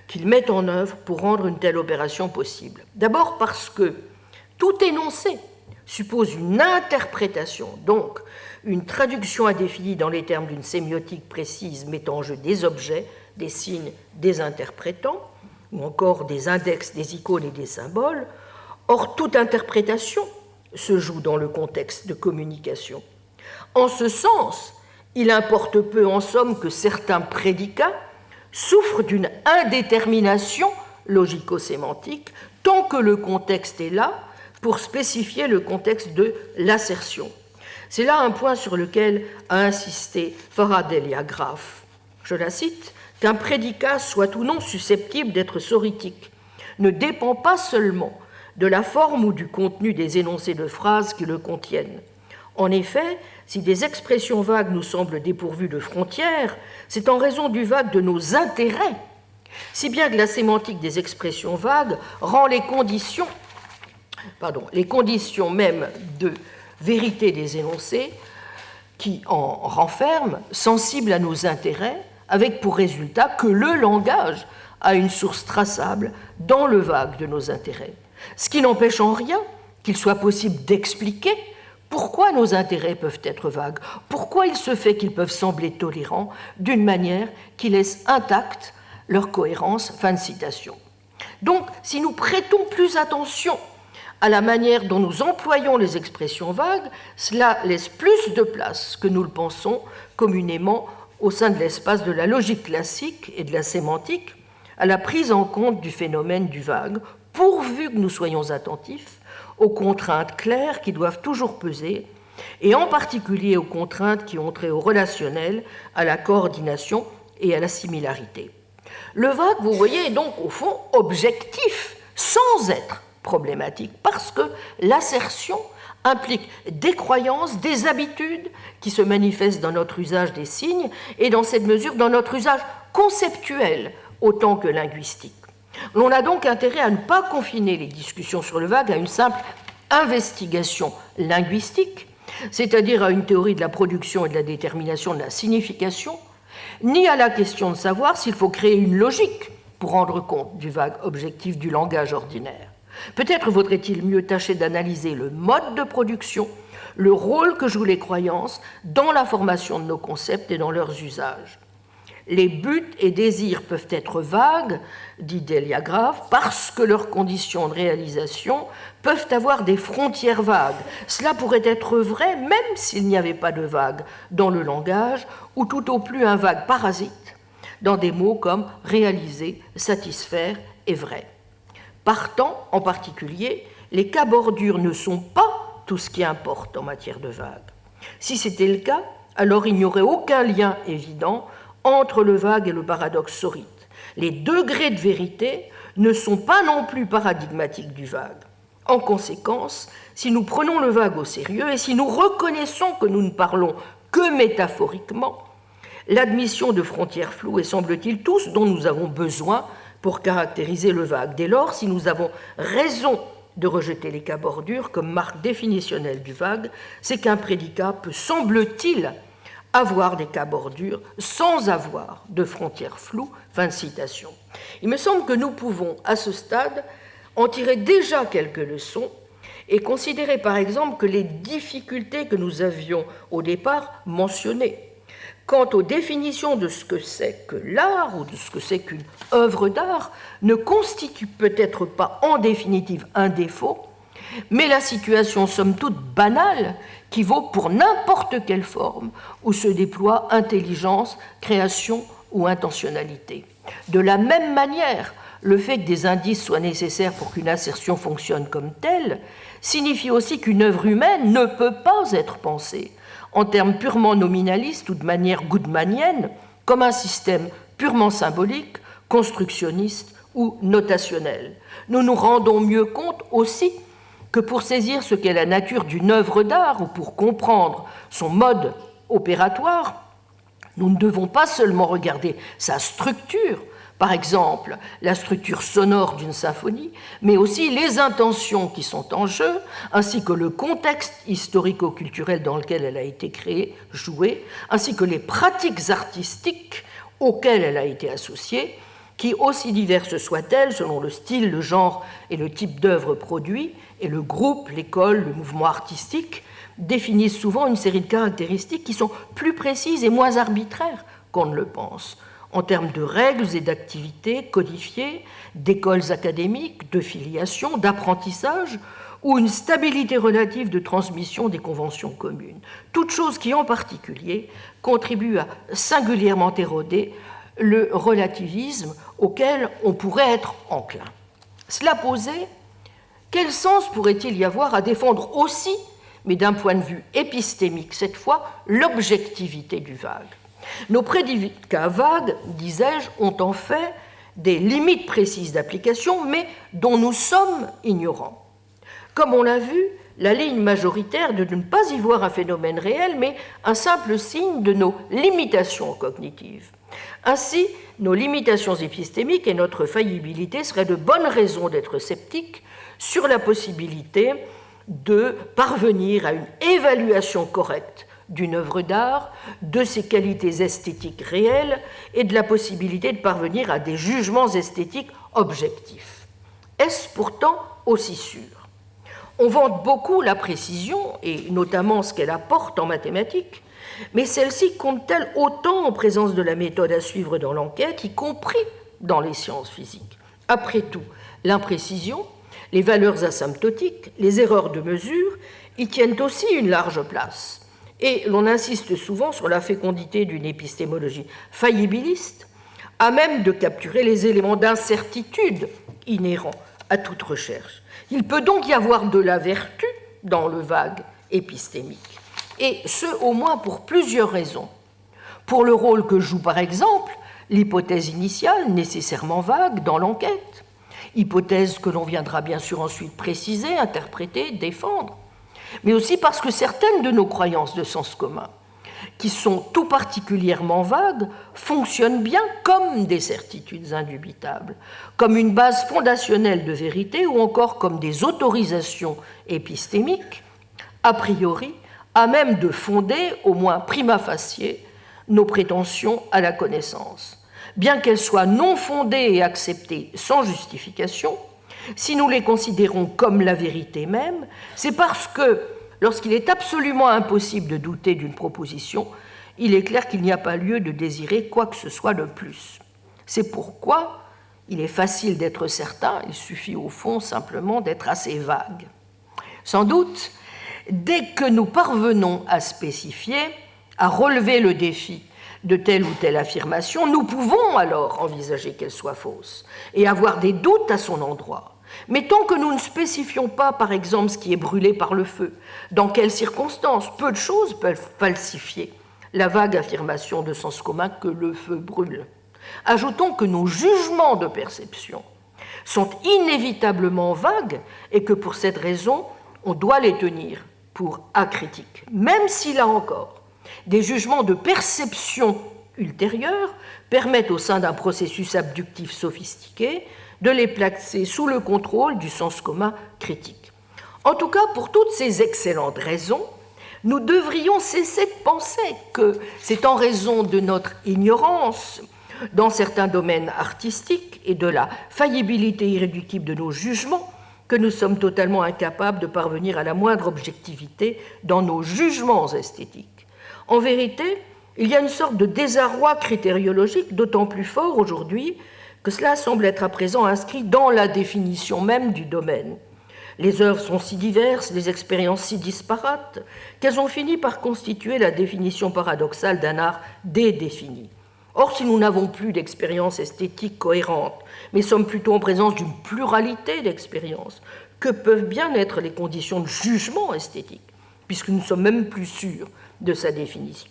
qu'il met en œuvre pour rendre une telle opération possible. D'abord parce que tout énoncé suppose une interprétation, donc une traduction indéfinie dans les termes d'une sémiotique précise mettant en jeu des objets, des signes, des interprétants, ou encore des index, des icônes et des symboles. Or, toute interprétation se joue dans le contexte de communication. En ce sens, il importe peu en somme que certains prédicats souffrent d'une indétermination logico-sémantique tant que le contexte est là pour spécifier le contexte de l'assertion. C'est là un point sur lequel a insisté Farah Delia Graf. Je la cite, « Qu'un prédicat soit ou non susceptible d'être soritique ne dépend pas seulement de la forme ou du contenu des énoncés de phrases qui le contiennent. En effet, si des expressions vagues nous semblent dépourvues de frontières, c'est en raison du vague de nos intérêts, si bien que la sémantique des expressions vagues rend les conditions même de vérité des énoncés qui en renferment, sensibles à nos intérêts, avec pour résultat que le langage a une source traçable dans le vague de nos intérêts. Ce qui n'empêche en rien qu'il soit possible d'expliquer pourquoi nos intérêts peuvent être vagues, pourquoi il se fait qu'ils peuvent sembler tolérants d'une manière qui laisse intacte leur cohérence. » Fin de citation. Donc, si nous prêtons plus attention à la manière dont nous employons les expressions vagues, cela laisse plus de place que nous le pensons communément au sein de l'espace de la logique classique et de la sémantique à la prise en compte du phénomène du vague, pourvu que nous soyons attentifs aux contraintes claires qui doivent toujours peser, et en particulier aux contraintes qui ont trait au relationnel, à la coordination et à la similarité. Le vague, vous voyez, est donc au fond objectif, sans être problématique, parce que l'assertion implique des croyances, des habitudes qui se manifestent dans notre usage des signes et dans cette mesure dans notre usage conceptuel autant que linguistique. On a donc intérêt à ne pas confiner les discussions sur le vague à une simple investigation linguistique, c'est-à-dire à une théorie de la production et de la détermination de la signification, ni à la question de savoir s'il faut créer une logique pour rendre compte du vague objectif du langage ordinaire. Peut-être vaudrait-il mieux tâcher d'analyser le mode de production, le rôle que jouent les croyances dans la formation de nos concepts et dans leurs usages. Les buts et désirs peuvent être vagues, dit Delia Graf, parce que leurs conditions de réalisation peuvent avoir des frontières vagues. Cela pourrait être vrai même s'il n'y avait pas de vague dans le langage, ou tout au plus un vague parasite dans des mots comme réaliser, satisfaire et vrai. Partant, en particulier, les cas bordures ne sont pas tout ce qui importe en matière de vague. Si c'était le cas, alors il n'y aurait aucun lien évident entre le vague et le paradoxe sorite. Les degrés de vérité ne sont pas non plus paradigmatiques du vague. En conséquence, si nous prenons le vague au sérieux et si nous reconnaissons que nous ne parlons que métaphoriquement, l'admission de frontières floues est, semble-t-il, tout ce dont nous avons besoin pour caractériser le vague. Dès lors, si nous avons raison de rejeter les cas bordures comme marque définitionnelle du vague, c'est qu'un prédicat peut, semble-t-il, avoir des cas bordures sans avoir de frontières floues. Fin de citation. Il me semble que nous pouvons, à ce stade, en tirer déjà quelques leçons et considérer par exemple que les difficultés que nous avions au départ mentionnées quant aux définitions de ce que c'est que l'art ou de ce que c'est qu'une œuvre d'art ne constituent peut-être pas en définitive un défaut, mais la situation somme toute banale qui vaut pour n'importe quelle forme où se déploie intelligence, création ou intentionnalité. De la même manière, le fait que des indices soient nécessaires pour qu'une assertion fonctionne comme telle signifie aussi qu'une œuvre humaine ne peut pas être pensée en termes purement nominalistes ou de manière goodmanienne, comme un système purement symbolique, constructionniste ou notationnel. Nous nous rendons mieux compte aussi que pour saisir ce qu'est la nature d'une œuvre d'art ou pour comprendre son mode opératoire, nous ne devons pas seulement regarder sa structure, par exemple la structure sonore d'une symphonie, mais aussi les intentions qui sont en jeu, ainsi que le contexte historico-culturel dans lequel elle a été créée, jouée, ainsi que les pratiques artistiques auxquelles elle a été associée, qui, aussi diverses soient-elles, selon le style, le genre et le type d'œuvre produit, et le groupe, l'école, le mouvement artistique, définissent souvent une série de caractéristiques qui sont plus précises et moins arbitraires qu'on ne le pense, en termes de règles et d'activités codifiées, d'écoles académiques, de filiation, d'apprentissage, ou une stabilité relative de transmission des conventions communes. Toutes choses qui, en particulier, contribuent à singulièrement éroder le relativisme auquel on pourrait être enclin. Cela posé, quel sens pourrait-il y avoir à défendre aussi, mais d'un point de vue épistémique cette fois, l'objectivité du vague? Nos prédicats vagues, disais-je, ont en fait des limites précises d'application, mais dont nous sommes ignorants. Comme on l'a vu, la ligne majoritaire de ne pas y voir un phénomène réel, mais un simple signe de nos limitations cognitives. Ainsi, nos limitations épistémiques et notre faillibilité seraient de bonnes raisons d'être sceptiques sur la possibilité de parvenir à une évaluation correcte d'une œuvre d'art, de ses qualités esthétiques réelles et de la possibilité de parvenir à des jugements esthétiques objectifs. Est-ce pourtant aussi sûr? On vante beaucoup la précision, et notamment ce qu'elle apporte en mathématiques, mais celle-ci compte-t-elle autant en présence de la méthode à suivre dans l'enquête, y compris dans les sciences physiques? Après tout, l'imprécision, les valeurs asymptotiques, les erreurs de mesure y tiennent aussi une large place. Et l'on insiste souvent sur la fécondité d'une épistémologie faillibiliste, à même de capturer les éléments d'incertitude inhérents à toute recherche. Il peut donc y avoir de la vertu dans le vague épistémique, et ce au moins pour plusieurs raisons. Pour le rôle que joue par exemple l'hypothèse initiale, nécessairement vague, dans l'enquête, hypothèse que l'on viendra bien sûr ensuite préciser, interpréter, défendre, mais aussi parce que certaines de nos croyances de sens commun, qui sont tout particulièrement vagues, fonctionnent bien comme des certitudes indubitables, comme une base fondationnelle de vérité ou encore comme des autorisations épistémiques, a priori, à même de fonder, au moins prima facie, nos prétentions à la connaissance. Bien qu'elles soient non fondées et acceptées sans justification, si nous les considérons comme la vérité même, c'est parce que, lorsqu'il est absolument impossible de douter d'une proposition, il est clair qu'il n'y a pas lieu de désirer quoi que ce soit de plus. C'est pourquoi il est facile d'être certain, il suffit au fond simplement d'être assez vague. Sans doute, dès que nous parvenons à spécifier, à relever le défi de telle ou telle affirmation, nous pouvons alors envisager qu'elle soit fausse et avoir des doutes à son endroit. Mais tant que nous ne spécifions pas, par exemple, ce qui est brûlé par le feu, dans quelles circonstances, peu de choses peuvent falsifier la vague affirmation de sens commun que le feu brûle. Ajoutons que nos jugements de perception sont inévitablement vagues et que pour cette raison, on doit les tenir pour acritiques, même si, là encore, des jugements de perception ultérieurs permettent au sein d'un processus abductif sophistiqué de les placer sous le contrôle du sens commun critique. En tout cas, pour toutes ces excellentes raisons, nous devrions cesser de penser que c'est en raison de notre ignorance dans certains domaines artistiques et de la faillibilité irréductible de nos jugements que nous sommes totalement incapables de parvenir à la moindre objectivité dans nos jugements esthétiques. En vérité, il y a une sorte de désarroi critériologique d'autant plus fort aujourd'hui que cela semble être à présent inscrit dans la définition même du domaine. Les œuvres sont si diverses, les expériences si disparates, qu'elles ont fini par constituer la définition paradoxale d'un art dédéfini. Or, si nous n'avons plus d'expérience esthétique cohérente, mais sommes plutôt en présence d'une pluralité d'expériences, que peuvent bien être les conditions de jugement esthétique, puisque nous ne sommes même plus sûrs de sa définition?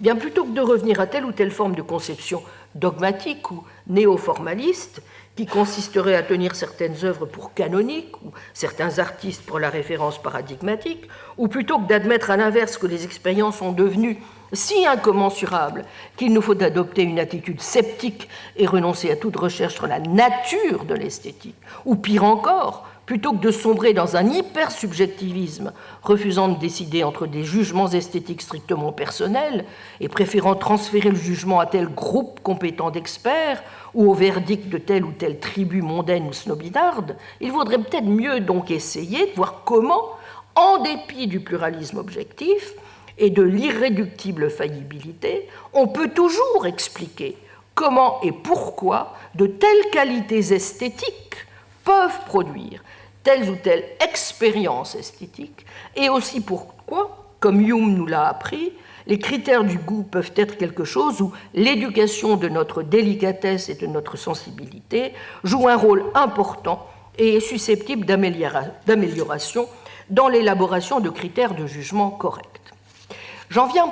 Bien plutôt que de revenir à telle ou telle forme de conception dogmatique ou néo-formaliste, qui consisterait à tenir certaines œuvres pour canoniques ou certains artistes pour la référence paradigmatique, ou plutôt que d'admettre à l'inverse que les expériences sont devenues si incommensurables qu'il nous faut adopter une attitude sceptique et renoncer à toute recherche sur la nature de l'esthétique, ou pire encore, plutôt que de sombrer dans un hypersubjectivisme, refusant de décider entre des jugements esthétiques strictement personnels et préférant transférer le jugement à tel groupe compétent d'experts ou au verdict de telle ou telle tribu mondaine ou snobinarde, il vaudrait peut-être mieux donc essayer de voir comment, en dépit du pluralisme objectif et de l'irréductible faillibilité, on peut toujours expliquer comment et pourquoi de telles qualités esthétiques peuvent produire telles ou telles expériences esthétiques, et aussi pourquoi, comme Hume nous l'a appris, les critères du goût peuvent être quelque chose où l'éducation de notre délicatesse et de notre sensibilité joue un rôle important et est susceptible d'amélioration dans l'élaboration de critères de jugement corrects. J'en viens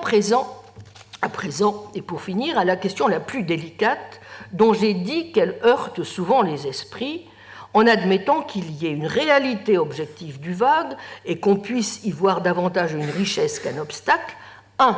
à présent, et pour finir, à la question la plus délicate, dont j'ai dit qu'elle heurte souvent les esprits, en admettant qu'il y ait une réalité objective du vague et qu'on puisse y voir davantage une richesse qu'un obstacle. 1.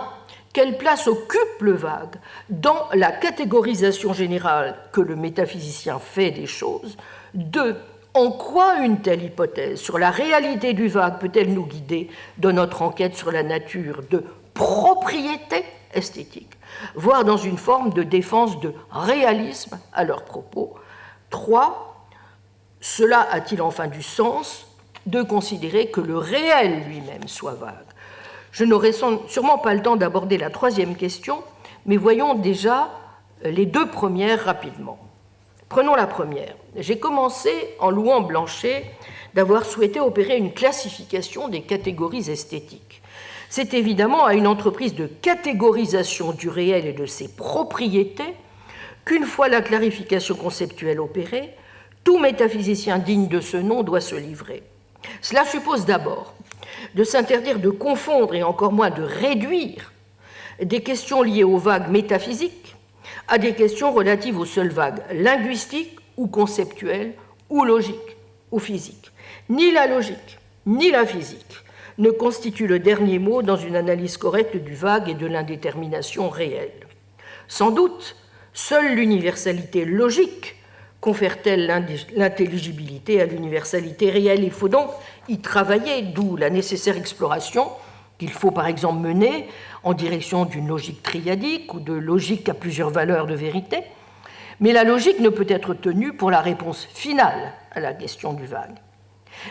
Quelle place occupe le vague dans la catégorisation générale que le métaphysicien fait des choses? 2. En quoi une telle hypothèse sur la réalité du vague peut-elle nous guider dans notre enquête sur la nature de propriété esthétique, voire dans une forme de défense de réalisme à leur propos? 3. Cela a-t-il enfin du sens de considérer que le réel lui-même soit vague? Je n'aurai sûrement pas le temps d'aborder la troisième question, mais voyons déjà les deux premières rapidement. Prenons la première. J'ai commencé en louant Blanchet d'avoir souhaité opérer une classification des catégories esthétiques. C'est évidemment à une entreprise de catégorisation du réel et de ses propriétés qu'une fois la clarification conceptuelle opérée, tout métaphysicien digne de ce nom doit se livrer. Cela suppose d'abord de s'interdire de confondre et encore moins de réduire des questions liées aux vagues métaphysiques à des questions relatives aux seules vagues linguistiques ou conceptuelles ou logiques ou physiques. Ni la logique ni la physique ne constituent le dernier mot dans une analyse correcte du vague et de l'indétermination réelle. Sans doute, seule l'universalité logique confère-t-elle l'intelligibilité à l'universalité réelle? Il faut donc y travailler, d'où la nécessaire exploration qu'il faut par exemple mener en direction d'une logique triadique ou de logique à plusieurs valeurs de vérité. Mais la logique ne peut être tenue pour la réponse finale à la question du vague.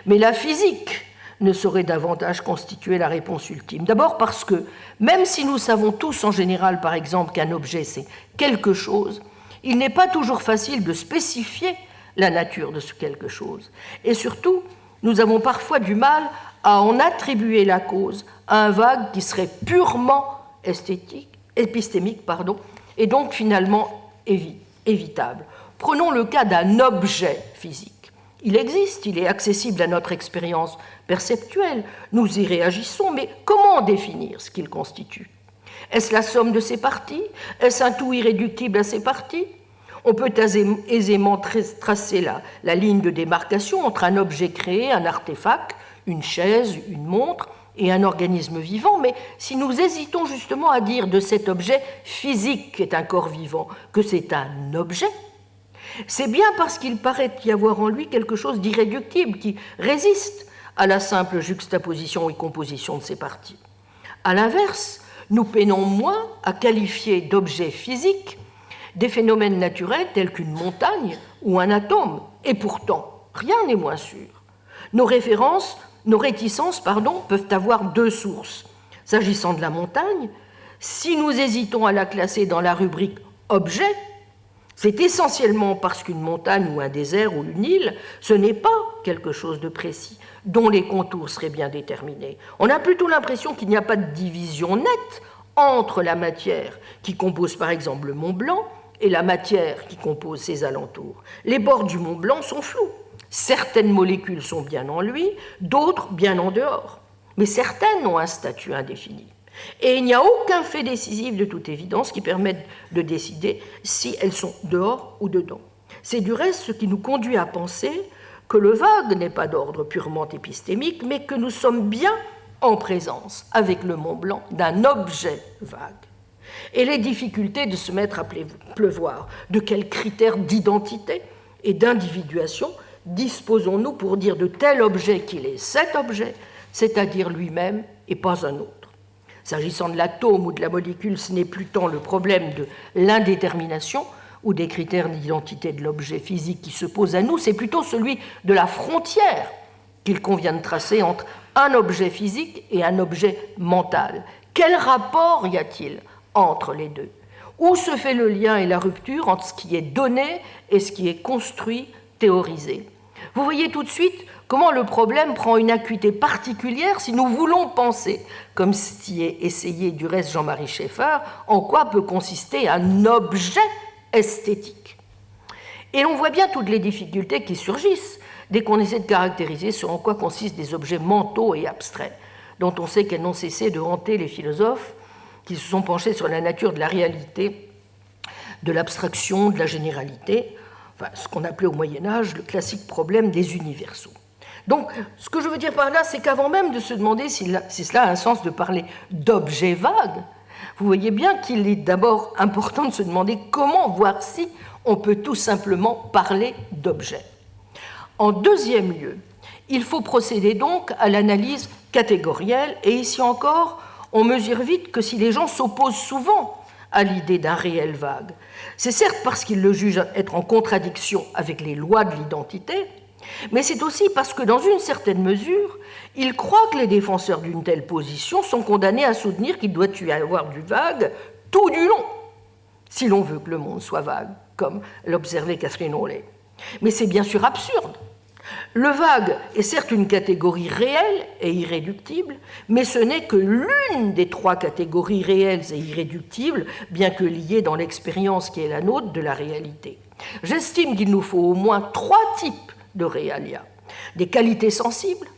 Mais la physique ne saurait davantage constituer la réponse ultime. D'abord parce que, même si nous savons tous en général, par exemple, qu'un objet c'est quelque chose, il n'est pas toujours facile de spécifier la nature de ce quelque chose. Et surtout, nous avons parfois du mal à en attribuer la cause à un vague qui serait purement épistémique, et donc finalement évitable. Prenons le cas d'un objet physique. Il existe, il est accessible à notre expérience perceptuelle, nous y réagissons, mais comment définir ce qu'il constitue? Est-ce la somme de ses parties? Est-ce un tout irréductible à ses parties? On peut aisément tracer la ligne de démarcation entre un objet créé, un artefact, une chaise, une montre, et un organisme vivant, mais si nous hésitons justement à dire de cet objet physique qui est un corps vivant que c'est un objet, c'est bien parce qu'il paraît y avoir en lui quelque chose d'irréductible qui résiste à la simple juxtaposition et composition de ses parties. À l'inverse, nous peinons moins à qualifier d'objets physiques des phénomènes naturels tels qu'une montagne ou un atome, et pourtant, rien n'est moins sûr. Nos réticences peuvent avoir deux sources. S'agissant de la montagne, si nous hésitons à la classer dans la rubrique objet, c'est essentiellement parce qu'une montagne ou un désert ou une île, ce n'est pas quelque chose de précis, dont les contours seraient bien déterminés. On a plutôt l'impression qu'il n'y a pas de division nette entre la matière qui compose par exemple le Mont Blanc et la matière qui compose ses alentours. Les bords du Mont Blanc sont flous. Certaines molécules sont bien en lui, d'autres bien en dehors. Mais certaines ont un statut indéfini. Et il n'y a aucun fait décisif de toute évidence qui permette de décider si elles sont dehors ou dedans. C'est du reste ce qui nous conduit à penser que le vague n'est pas d'ordre purement épistémique, mais que nous sommes bien en présence, avec le Mont Blanc, d'un objet vague. Et les difficultés de se mettre à pleuvoir, de quels critères d'identité et d'individuation disposons-nous pour dire de tel objet qu'il est cet objet, c'est-à-dire lui-même et pas un autre. S'agissant de l'atome ou de la molécule, ce n'est plus tant le problème de l'indétermination ou des critères d'identité de l'objet physique qui se pose à nous, c'est plutôt celui de la frontière qu'il convient de tracer entre un objet physique et un objet mental. Quel rapport y a-t-il entre les deux? Où se fait le lien et la rupture entre ce qui est donné et ce qui est construit, théorisé? Vous voyez tout de suite comment le problème prend une acuité particulière si nous voulons penser, comme s'y est essayé du reste Jean-Marie Schaeffer, en quoi peut consister un objet esthétique. Et l'on voit bien toutes les difficultés qui surgissent dès qu'on essaie de caractériser ce en quoi consistent des objets mentaux et abstraits, dont on sait qu'elles n'ont cessé de hanter les philosophes qui se sont penchés sur la nature de la réalité, de l'abstraction, de la généralité, enfin, ce qu'on appelait au Moyen-Âge le classique problème des universaux. Donc, ce que je veux dire par là, c'est qu'avant même de se demander si cela a un sens de parler d'objets vagues, vous voyez bien qu'il est d'abord important de se demander comment, voire si, on peut tout simplement parler d'objets. En deuxième lieu, il faut procéder donc à l'analyse catégorielle, et ici encore, on mesure vite que si les gens s'opposent souvent à l'idée d'un réel vague, c'est certes parce qu'ils le jugent être en contradiction avec les lois de l'identité, mais c'est aussi parce que, dans une certaine mesure, ils croient que les défenseurs d'une telle position sont condamnés à soutenir qu'il doit y avoir du vague tout du long, si l'on veut que le monde soit vague, comme l'observait Catherine Hawley. Mais c'est bien sûr absurde. Le vague est certes une catégorie réelle et irréductible, mais ce n'est que l'une des trois catégories réelles et irréductibles, bien que liées dans l'expérience qui est la nôtre de la réalité. J'estime qu'il nous faut au moins trois types de réalia. Des qualités sensibles,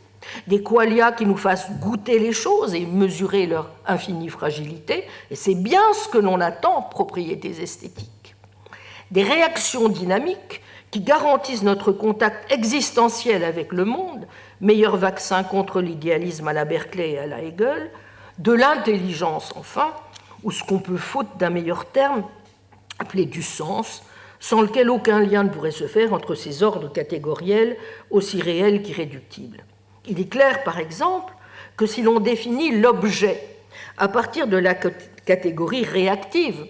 des qualia qui nous fassent goûter les choses et mesurer leur infinie fragilité, et c'est bien ce que l'on attend, propriétés esthétiques. Des réactions dynamiques qui garantissent notre contact existentiel avec le monde, meilleur vaccin contre l'idéalisme à la Berkeley et à la Hegel, de l'intelligence enfin, ou ce qu'on peut, faute d'un meilleur terme, appeler du sens, sans lequel aucun lien ne pourrait se faire entre ces ordres catégoriels aussi réels qu'irréductibles. Il est clair, par exemple, que si l'on définit l'objet à partir de la catégorie réactive,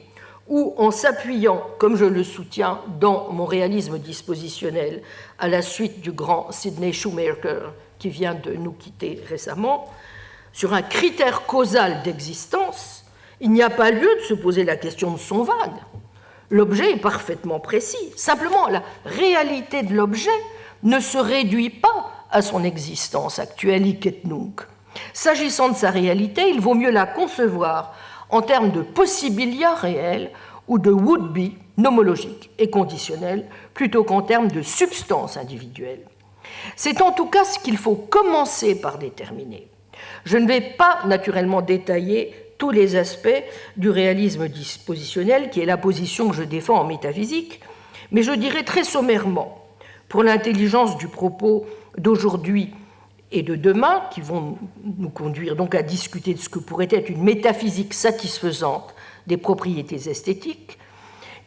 ou en s'appuyant, comme je le soutiens dans mon réalisme dispositionnel, à la suite du grand Sidney Shoemaker qui vient de nous quitter récemment, sur un critère causal d'existence, il n'y a pas lieu de se poser la question de son vague. L'objet est parfaitement précis. Simplement, la réalité de l'objet ne se réduit pas à son existence actuelle, hic et nunc. S'agissant de sa réalité, il vaut mieux la concevoir en termes de possibilia réels ou de would-be nomologiques et conditionnels, plutôt qu'en termes de substance individuelle. C'est en tout cas ce qu'il faut commencer par déterminer. Je ne vais pas naturellement détailler tous les aspects du réalisme dispositionnel, qui est la position que je défends en métaphysique, mais je dirais très sommairement, pour l'intelligence du propos d'aujourd'hui et de demain, qui vont nous conduire donc à discuter de ce que pourrait être une métaphysique satisfaisante des propriétés esthétiques,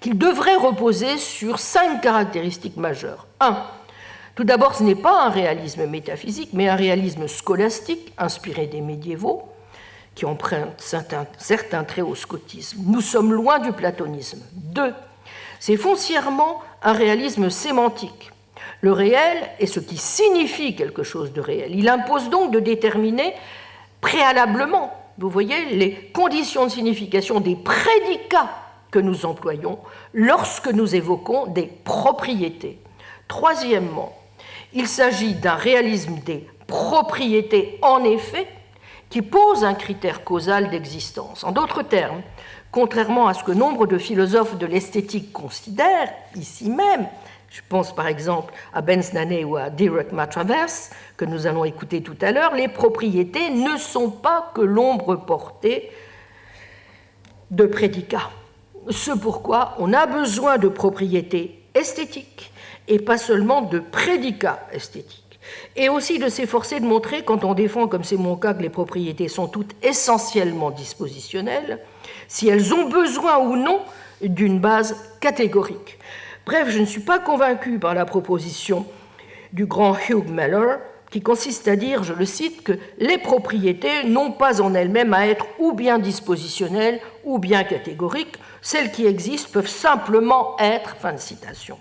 qu'il devrait reposer sur 5 caractéristiques majeures. 1. Tout d'abord, ce n'est pas un réalisme métaphysique, mais un réalisme scolastique, inspiré des médiévaux, qui empruntent certains traits au scotisme. Nous sommes loin du platonisme. 2. C'est foncièrement un réalisme sémantique. Le réel est ce qui signifie quelque chose de réel. Il impose donc de déterminer préalablement, vous voyez, les conditions de signification des prédicats que nous employons lorsque nous évoquons des propriétés. Troisièmement, il s'agit d'un réalisme des propriétés en effet qui pose un critère causal d'existence. En d'autres termes, contrairement à ce que nombre de philosophes de l'esthétique considèrent, ici même, Je pense par exemple à Ben Snaney ou à Derek Matravers, que nous allons écouter tout à l'heure. Les propriétés ne sont pas que l'ombre portée de prédicats. Ce pourquoi on a besoin de propriétés esthétiques et pas seulement de prédicats esthétiques. Et aussi de s'efforcer de montrer, quand on défend, comme c'est mon cas, que les propriétés sont toutes essentiellement dispositionnelles, si elles ont besoin ou non d'une base catégorique. Bref, je ne suis pas convaincu par la proposition du grand Hugh Miller, qui consiste à dire, je le cite, que les propriétés n'ont pas en elles-mêmes à être ou bien dispositionnelles ou bien catégoriques, celles qui existent peuvent simplement être, fin de citation.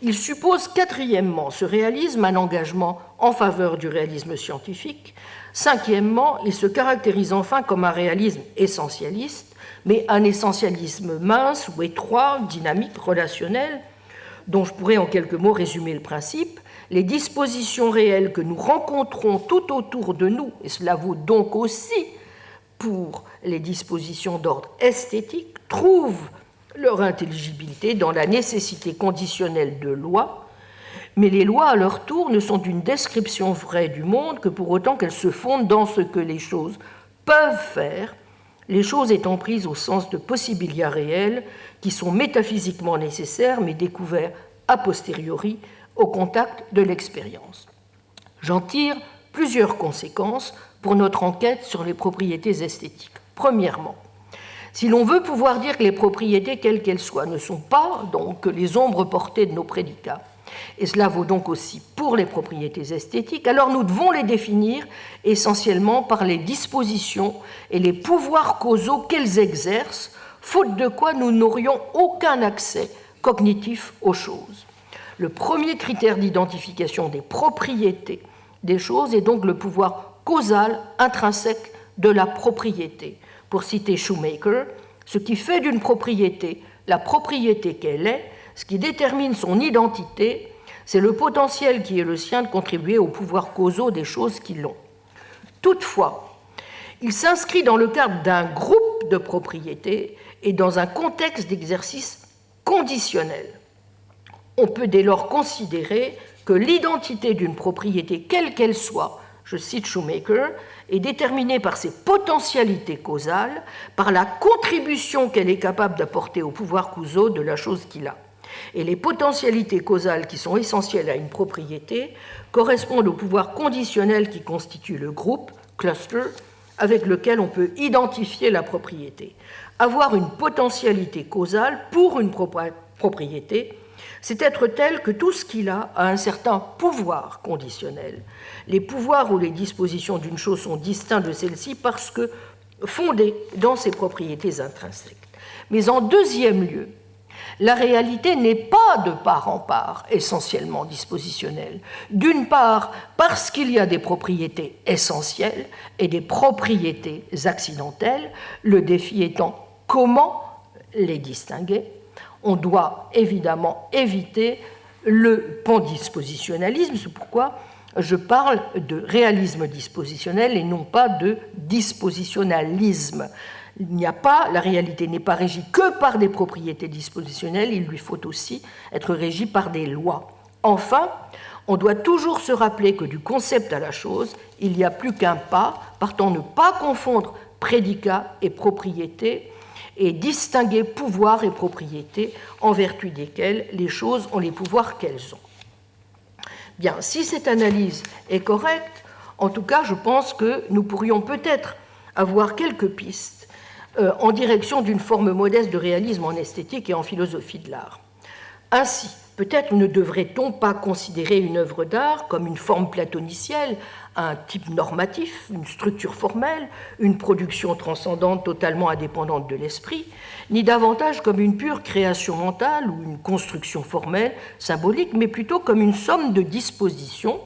Il suppose, quatrièmement, ce réalisme, un engagement en faveur du réalisme scientifique. Cinquièmement, il se caractérise enfin comme un réalisme essentialiste, mais un essentialisme mince ou étroit, dynamique, relationnel, dont je pourrais en quelques mots résumer le principe. Les dispositions réelles que nous rencontrons tout autour de nous, et cela vaut donc aussi pour les dispositions d'ordre esthétique, trouvent leur intelligibilité dans la nécessité conditionnelle de lois, mais les lois, à leur tour, ne sont d'une description vraie du monde que pour autant qu'elles se fondent dans ce que les choses peuvent faire, les choses étant prises au sens de possibilia réels qui sont métaphysiquement nécessaires mais découverts a posteriori au contact de l'expérience. J'en tire plusieurs conséquences pour notre enquête sur les propriétés esthétiques. Premièrement, si l'on veut pouvoir dire que les propriétés, quelles qu'elles soient, ne sont pas donc que les ombres portées de nos prédicats, et cela vaut donc aussi pour les propriétés esthétiques, alors nous devons les définir essentiellement par les dispositions et les pouvoirs causaux qu'elles exercent, faute de quoi nous n'aurions aucun accès cognitif aux choses. Le premier critère d'identification des propriétés des choses est donc le pouvoir causal intrinsèque de la propriété. Pour citer Shoemaker, ce qui fait d'une propriété la propriété qu'elle est, ce qui détermine son identité, c'est le potentiel qui est le sien de contribuer aux pouvoirs causaux des choses qui l'ont. Toutefois, il s'inscrit dans le cadre d'un groupe de propriétés et dans un contexte d'exercice conditionnel. On peut dès lors considérer que l'identité d'une propriété, quelle qu'elle soit, je cite Shoemaker, est déterminée par ses potentialités causales, par la contribution qu'elle est capable d'apporter aux pouvoirs causaux de la chose qu'il a. Et les potentialités causales qui sont essentielles à une propriété correspondent aux pouvoirs conditionnels qui constituent le groupe, cluster, avec lequel on peut identifier la propriété. Avoir une potentialité causale pour une propriété, c'est être tel que tout ce qu'il a un certain pouvoir conditionnel. Les pouvoirs ou les dispositions d'une chose sont distincts de celle-ci parce que fondés dans ses propriétés intrinsèques. Mais en deuxième lieu, la réalité n'est pas de part en part essentiellement dispositionnelle. D'une part, parce qu'il y a des propriétés essentielles et des propriétés accidentelles, le défi étant comment les distinguer. On doit évidemment éviter le pandispositionnalisme, c'est pourquoi je parle de réalisme dispositionnel et non pas de dispositionnalisme. La réalité n'est pas régie que par des propriétés dispositionnelles, il lui faut aussi être régie par des lois. Enfin, on doit toujours se rappeler que du concept à la chose, il n'y a plus qu'un pas, partant ne pas confondre prédicat et propriété, et distinguer pouvoir et propriété en vertu desquels les choses ont les pouvoirs qu'elles ont. Bien, si cette analyse est correcte, en tout cas, je pense que nous pourrions peut-être avoir quelques pistes en direction d'une forme modeste de réalisme en esthétique et en philosophie de l'art. Ainsi, peut-être ne devrait-on pas considérer une œuvre d'art comme une forme platonicielle, un type normatif, une structure formelle, une production transcendante totalement indépendante de l'esprit, ni davantage comme une pure création mentale ou une construction formelle, symbolique, mais plutôt comme une somme de dispositions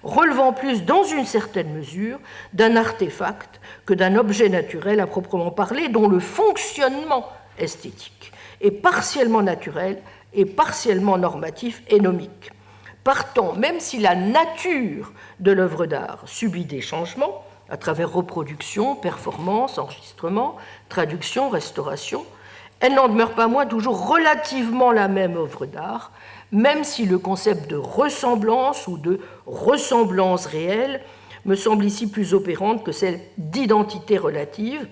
relevant plus dans une certaine mesure d'un artefact que d'un objet naturel à proprement parler, dont le fonctionnement esthétique est partiellement naturel et partiellement normatif et nomique. Partant, même si la nature de l'œuvre d'art subit des changements à travers reproduction, performance, enregistrement, traduction, restauration, elle n'en demeure pas moins toujours relativement la même œuvre d'art, même si le concept de ressemblance ou de ressemblance réelle me semble ici plus opérante que celle d'identité relative,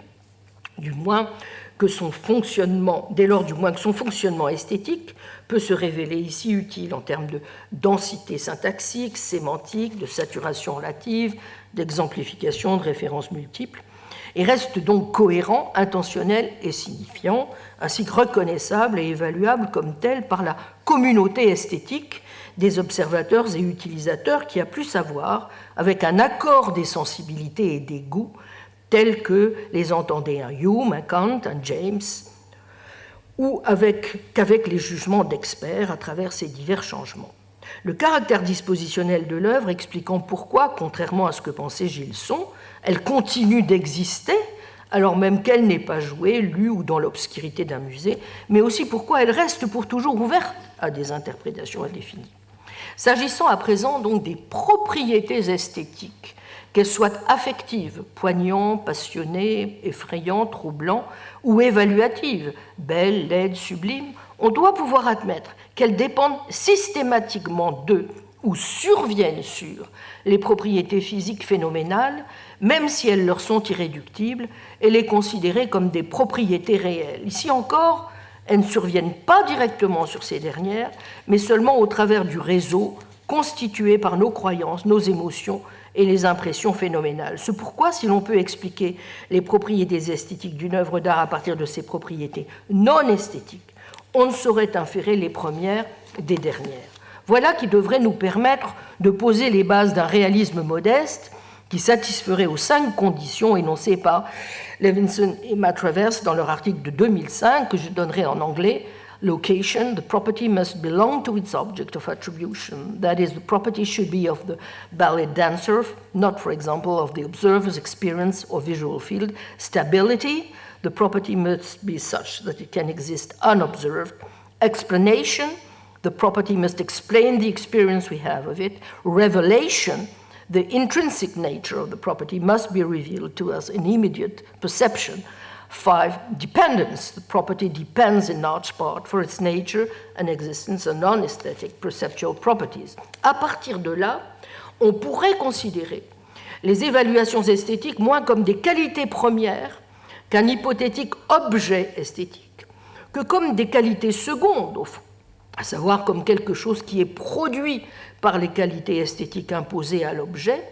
du moins que son fonctionnement, dès lors du moins que son fonctionnement esthétique peut se révéler ici utile en termes de densité syntaxique, sémantique, de saturation relative, d'exemplification, de références multiples, et reste donc cohérent, intentionnel et signifiant, ainsi que reconnaissable et évaluable comme tel par la communauté esthétique des observateurs et utilisateurs qui a plus à voir avec un accord des sensibilités et des goûts tels que les entendait un Hume, un Kant, un James, ou qu'avec les jugements d'experts à travers ces divers changements. Le caractère dispositionnel de l'œuvre expliquant pourquoi, contrairement à ce que pensait Gilson, elle continue d'exister alors même qu'elle n'est pas jouée, lue ou dans l'obscurité d'un musée, mais aussi pourquoi elle reste pour toujours ouverte à des interprétations indéfinies. S'agissant à présent donc des propriétés esthétiques, qu'elles soient affectives, poignantes, passionnées, effrayantes, troublantes, ou évaluatives, belles, laides, sublimes, on doit pouvoir admettre qu'elles dépendent systématiquement de ou surviennent sur les propriétés physiques phénoménales, même si elles leur sont irréductibles, et les considérer comme des propriétés réelles. Ici encore, elles ne surviennent pas directement sur ces dernières, mais seulement au travers du réseau constitué par nos croyances, nos émotions et les impressions phénoménales. C'est pourquoi, si l'on peut expliquer les propriétés esthétiques d'une œuvre d'art à partir de ses propriétés non esthétiques, on ne saurait inférer les premières des dernières. Voilà qui devrait nous permettre de poser les bases d'un réalisme modeste qui satisferait aux 5 conditions énoncées par Levinson et Matravers dans leur article de 2005, que je donnerai en anglais. Location, the property must belong to its object of attribution. That is, the property should be of the ballet dancer, not, for example, of the observer's experience or visual field. Stability, the property must be such that it can exist unobserved. Explanation, the property must explain the experience we have of it. Revelation, the intrinsic nature of the property must be revealed to us in immediate perception. 5, dependence. The property depends in large part for its nature and existence on non-aesthetic perceptual properties. À partir de là, on pourrait considérer les évaluations esthétiques moins comme des qualités premières qu'un hypothétique objet esthétique, que comme des qualités secondes, au fond, à savoir comme quelque chose qui est produit par les qualités esthétiques imposées à l'objet,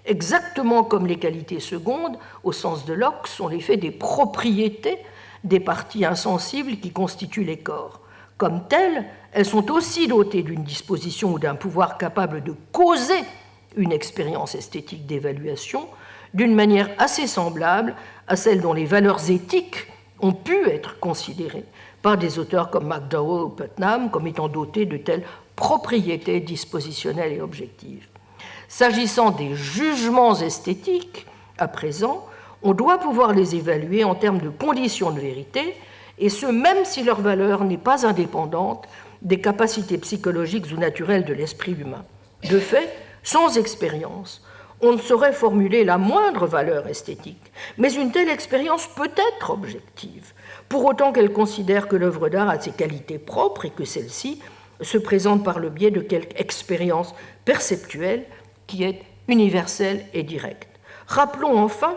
exactement comme les qualités secondes, au sens de Locke, sont l'effet des propriétés des parties insensibles qui constituent les corps. Comme telles, elles sont aussi dotées d'une disposition ou d'un pouvoir capable de causer une expérience esthétique d'évaluation d'une manière assez semblable à celle dont les valeurs éthiques ont pu être considérées par des auteurs comme McDowell ou Putnam comme étant dotés de telles propriétés dispositionnelles et objectives. S'agissant des jugements esthétiques, à présent, on doit pouvoir les évaluer en termes de conditions de vérité, et ce même si leur valeur n'est pas indépendante des capacités psychologiques ou naturelles de l'esprit humain. De fait, sans expérience, on ne saurait formuler la moindre valeur esthétique, mais une telle expérience peut être objective, pour autant qu'elle considère que l'œuvre d'art a ses qualités propres et que celle-ci se présente par le biais de quelque expérience perceptuelle qui est universelle et directe. Rappelons enfin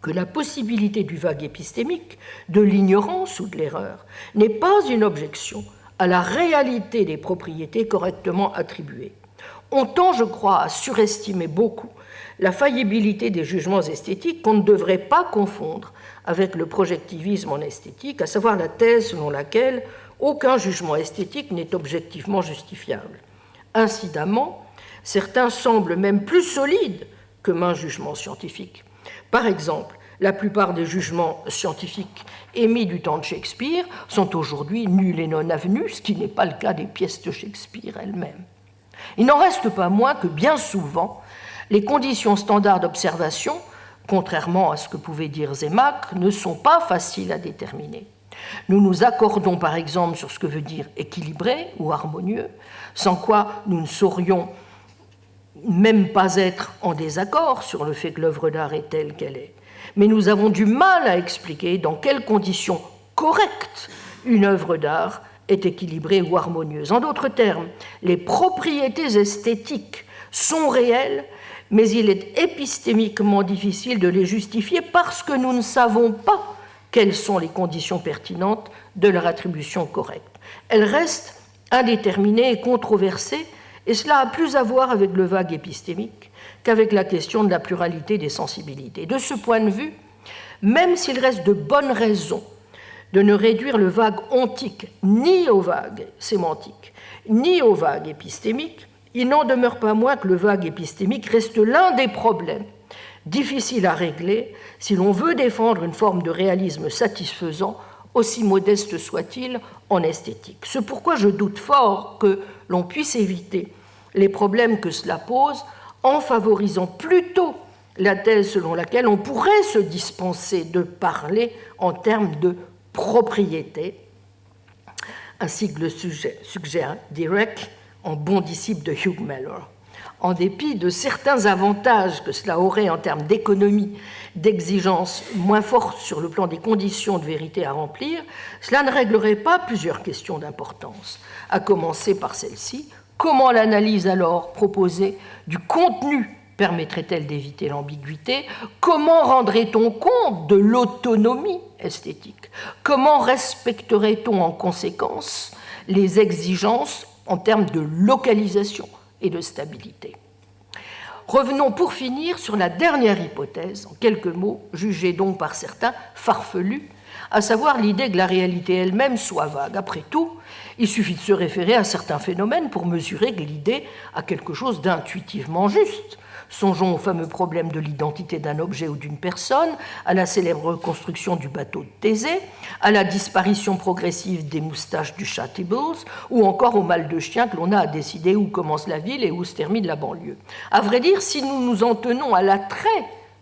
que la possibilité du vague épistémique, de l'ignorance ou de l'erreur, n'est pas une objection à la réalité des propriétés correctement attribuées. On tend, je crois, à surestimer beaucoup la faillibilité des jugements esthétiques qu'on ne devrait pas confondre avec le projectivisme en esthétique, à savoir la thèse selon laquelle aucun jugement esthétique n'est objectivement justifiable. Incidemment, certains semblent même plus solides que maint jugement scientifique. Par exemple, la plupart des jugements scientifiques émis du temps de Shakespeare sont aujourd'hui nuls et non avenus, ce qui n'est pas le cas des pièces de Shakespeare elles-mêmes. Il n'en reste pas moins que bien souvent, les conditions standards d'observation, contrairement à ce que pouvait dire Zemach, ne sont pas faciles à déterminer. Nous nous accordons par exemple sur ce que veut dire équilibré ou harmonieux, sans quoi nous ne saurions même pas être en désaccord sur le fait que l'œuvre d'art est telle qu'elle est. Mais nous avons du mal à expliquer dans quelles conditions correctes une œuvre d'art est équilibrée ou harmonieuse. En d'autres termes, les propriétés esthétiques sont réelles, mais il est épistémiquement difficile de les justifier parce que nous ne savons pas quelles sont les conditions pertinentes de leur attribution correcte. Elles restent indéterminées et controversées, et cela a plus à voir avec le vague épistémique qu'avec la question de la pluralité des sensibilités. De ce point de vue, même s'il reste de bonnes raisons de ne réduire le vague ontique ni au vague sémantique, ni au vague épistémique, il n'en demeure pas moins que le vague épistémique reste l'un des problèmes difficiles à régler si l'on veut défendre une forme de réalisme satisfaisant, aussi modeste soit-il en esthétique. C'est pourquoi je doute fort que l'on puisse éviter les problèmes que cela pose en favorisant plutôt la thèse selon laquelle on pourrait se dispenser de parler en termes de propriété, ainsi que le suggère Dirac en bon disciple de Hugh Miller. En dépit de certains avantages que cela aurait en termes d'économie, d'exigences moins fortes sur le plan des conditions de vérité à remplir, cela ne réglerait pas plusieurs questions d'importance, à commencer par celle-ci. Comment l'analyse alors proposée du contenu permettrait-elle d'éviter l'ambiguïté? Comment rendrait-on compte de l'autonomie esthétique? Comment respecterait-on en conséquence les exigences en termes de localisation et de stabilité? Revenons pour finir sur la dernière hypothèse, en quelques mots, jugée donc par certains farfelue, à savoir l'idée que la réalité elle-même soit vague. Après tout, il suffit de se référer à certains phénomènes pour mesurer que l'idée a quelque chose d'intuitivement juste. Songeons au fameux problème de l'identité d'un objet ou d'une personne, à la célèbre reconstruction du bateau de Thésée, à la disparition progressive des moustaches du chat Tibbles, ou encore au mal de chien que l'on a à décider où commence la ville et où se termine la banlieue. À vrai dire, si nous nous en tenons à l'attrait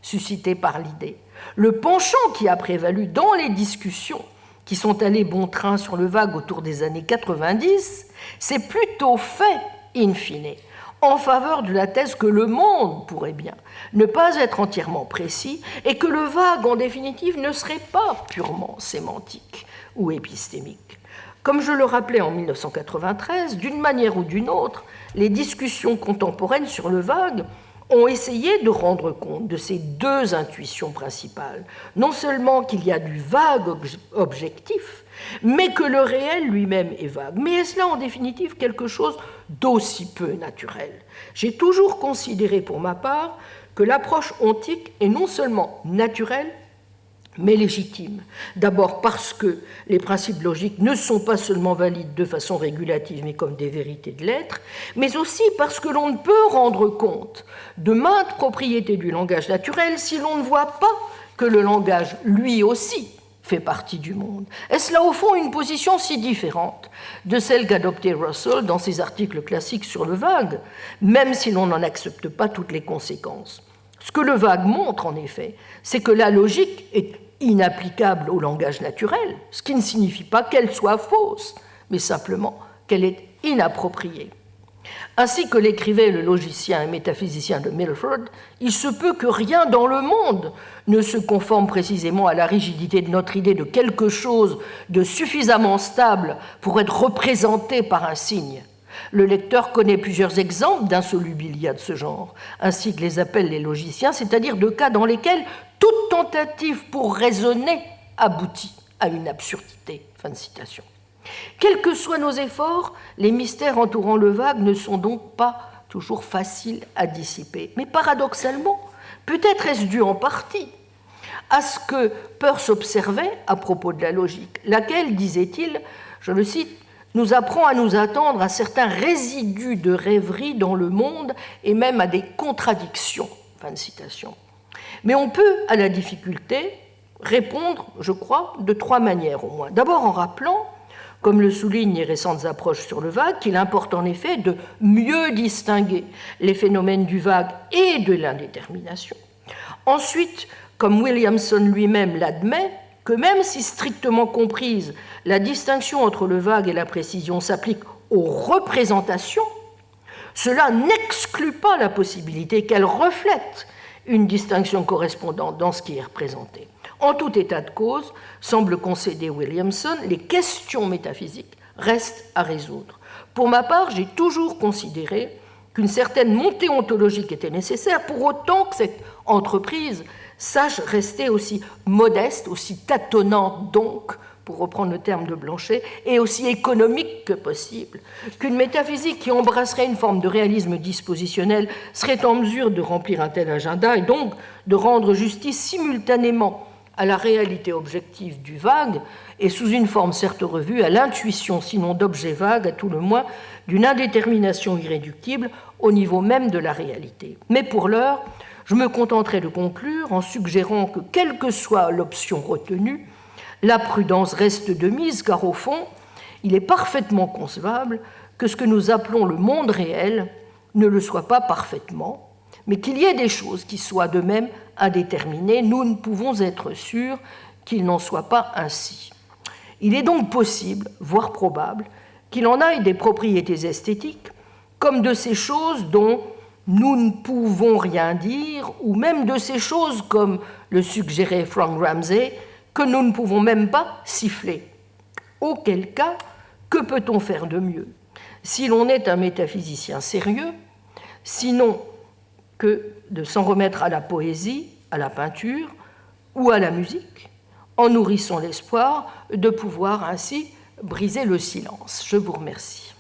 suscité par l'idée, le penchant qui a prévalu dans les discussions qui sont allées bon train sur le vague autour des années 90, c'est plutôt fait, in fine, en faveur de la thèse que le monde pourrait bien ne pas être entièrement précis et que le vague, en définitive, ne serait pas purement sémantique ou épistémique. Comme je le rappelais en 1993, d'une manière ou d'une autre, les discussions contemporaines sur le vague ont essayé de rendre compte de ces deux intuitions principales. Non seulement qu'il y a du vague objectif, mais que le réel lui-même est vague. Mais est-ce là en définitive quelque chose d'aussi peu naturel? J'ai toujours considéré pour ma part que l'approche ontique est non seulement naturelle, mais légitime. D'abord parce que les principes logiques ne sont pas seulement valides de façon régulative, mais comme des vérités de l'être, mais aussi parce que l'on ne peut rendre compte de maintes propriétés du langage naturel si l'on ne voit pas que le langage, lui aussi, fait partie du monde. Est-ce là, au fond, une position si différente de celle qu'adoptait Russell dans ses articles classiques sur le vague, même si l'on n'en accepte pas toutes les conséquences? Ce que le vague montre, en effet, c'est que la logique est inapplicable au langage naturel, ce qui ne signifie pas qu'elle soit fausse, mais simplement qu'elle est inappropriée. Ainsi que l'écrivait le logicien et métaphysicien de Milford, il se peut que rien dans le monde ne se conforme précisément à la rigidité de notre idée de quelque chose de suffisamment stable pour être représenté par un signe. Le lecteur connaît plusieurs exemples d'insolubilia de ce genre, ainsi que les appellent les logiciens, c'est-à-dire de cas dans lesquels toute tentative pour raisonner aboutit à une absurdité. Fin de citation. Quels que soient nos efforts, les mystères entourant le vague ne sont donc pas toujours faciles à dissiper. Mais paradoxalement, peut-être est-ce dû en partie à ce que Peirce observait à propos de la logique, laquelle, disait-il, je le cite, nous apprend à nous attendre à certains résidus de rêverie dans le monde et même à des contradictions. Fin de citation. Mais on peut, à la difficulté, répondre, je crois, de trois manières au moins. D'abord en rappelant, comme le soulignent les récentes approches sur le vague, qu'il importe en effet de mieux distinguer les phénomènes du vague et de l'indétermination. Ensuite, comme Williamson lui-même l'admet, que même si strictement comprise, la distinction entre le vague et la précision s'applique aux représentations, cela n'exclut pas la possibilité qu'elles reflètent une distinction correspondante dans ce qui est représenté. En tout état de cause, semble concéder Williamson, les questions métaphysiques reste à résoudre. Pour ma part, j'ai toujours considéré qu'une certaine montée ontologique était nécessaire, pour autant que cette entreprise sache rester aussi modeste, aussi tâtonnante donc, pour reprendre le terme de Blanchet, et aussi économique que possible, qu'une métaphysique qui embrasserait une forme de réalisme dispositionnel serait en mesure de remplir un tel agenda et donc de rendre justice simultanément à la réalité objective du vague et sous une forme certes revue à l'intuition, sinon d'objet vague, à tout le moins d'une indétermination irréductible au niveau même de la réalité. Mais pour l'heure, je me contenterai de conclure en suggérant que, quelle que soit l'option retenue, la prudence reste de mise, car au fond, il est parfaitement concevable que ce que nous appelons le monde réel ne le soit pas parfaitement, mais qu'il y ait des choses qui soient de même indéterminées. Nous ne pouvons être sûrs qu'il n'en soit pas ainsi. Il est donc possible, voire probable, qu'il en aille des propriétés esthétiques, comme de ces choses dont nous ne pouvons rien dire, ou même de ces choses, comme le suggérait Frank Ramsey, que nous ne pouvons même pas siffler. Auquel cas, que peut-on faire de mieux, si l'on est un métaphysicien sérieux, sinon que de s'en remettre à la poésie, à la peinture ou à la musique, en nourrissant l'espoir de pouvoir ainsi briser le silence. Je vous remercie.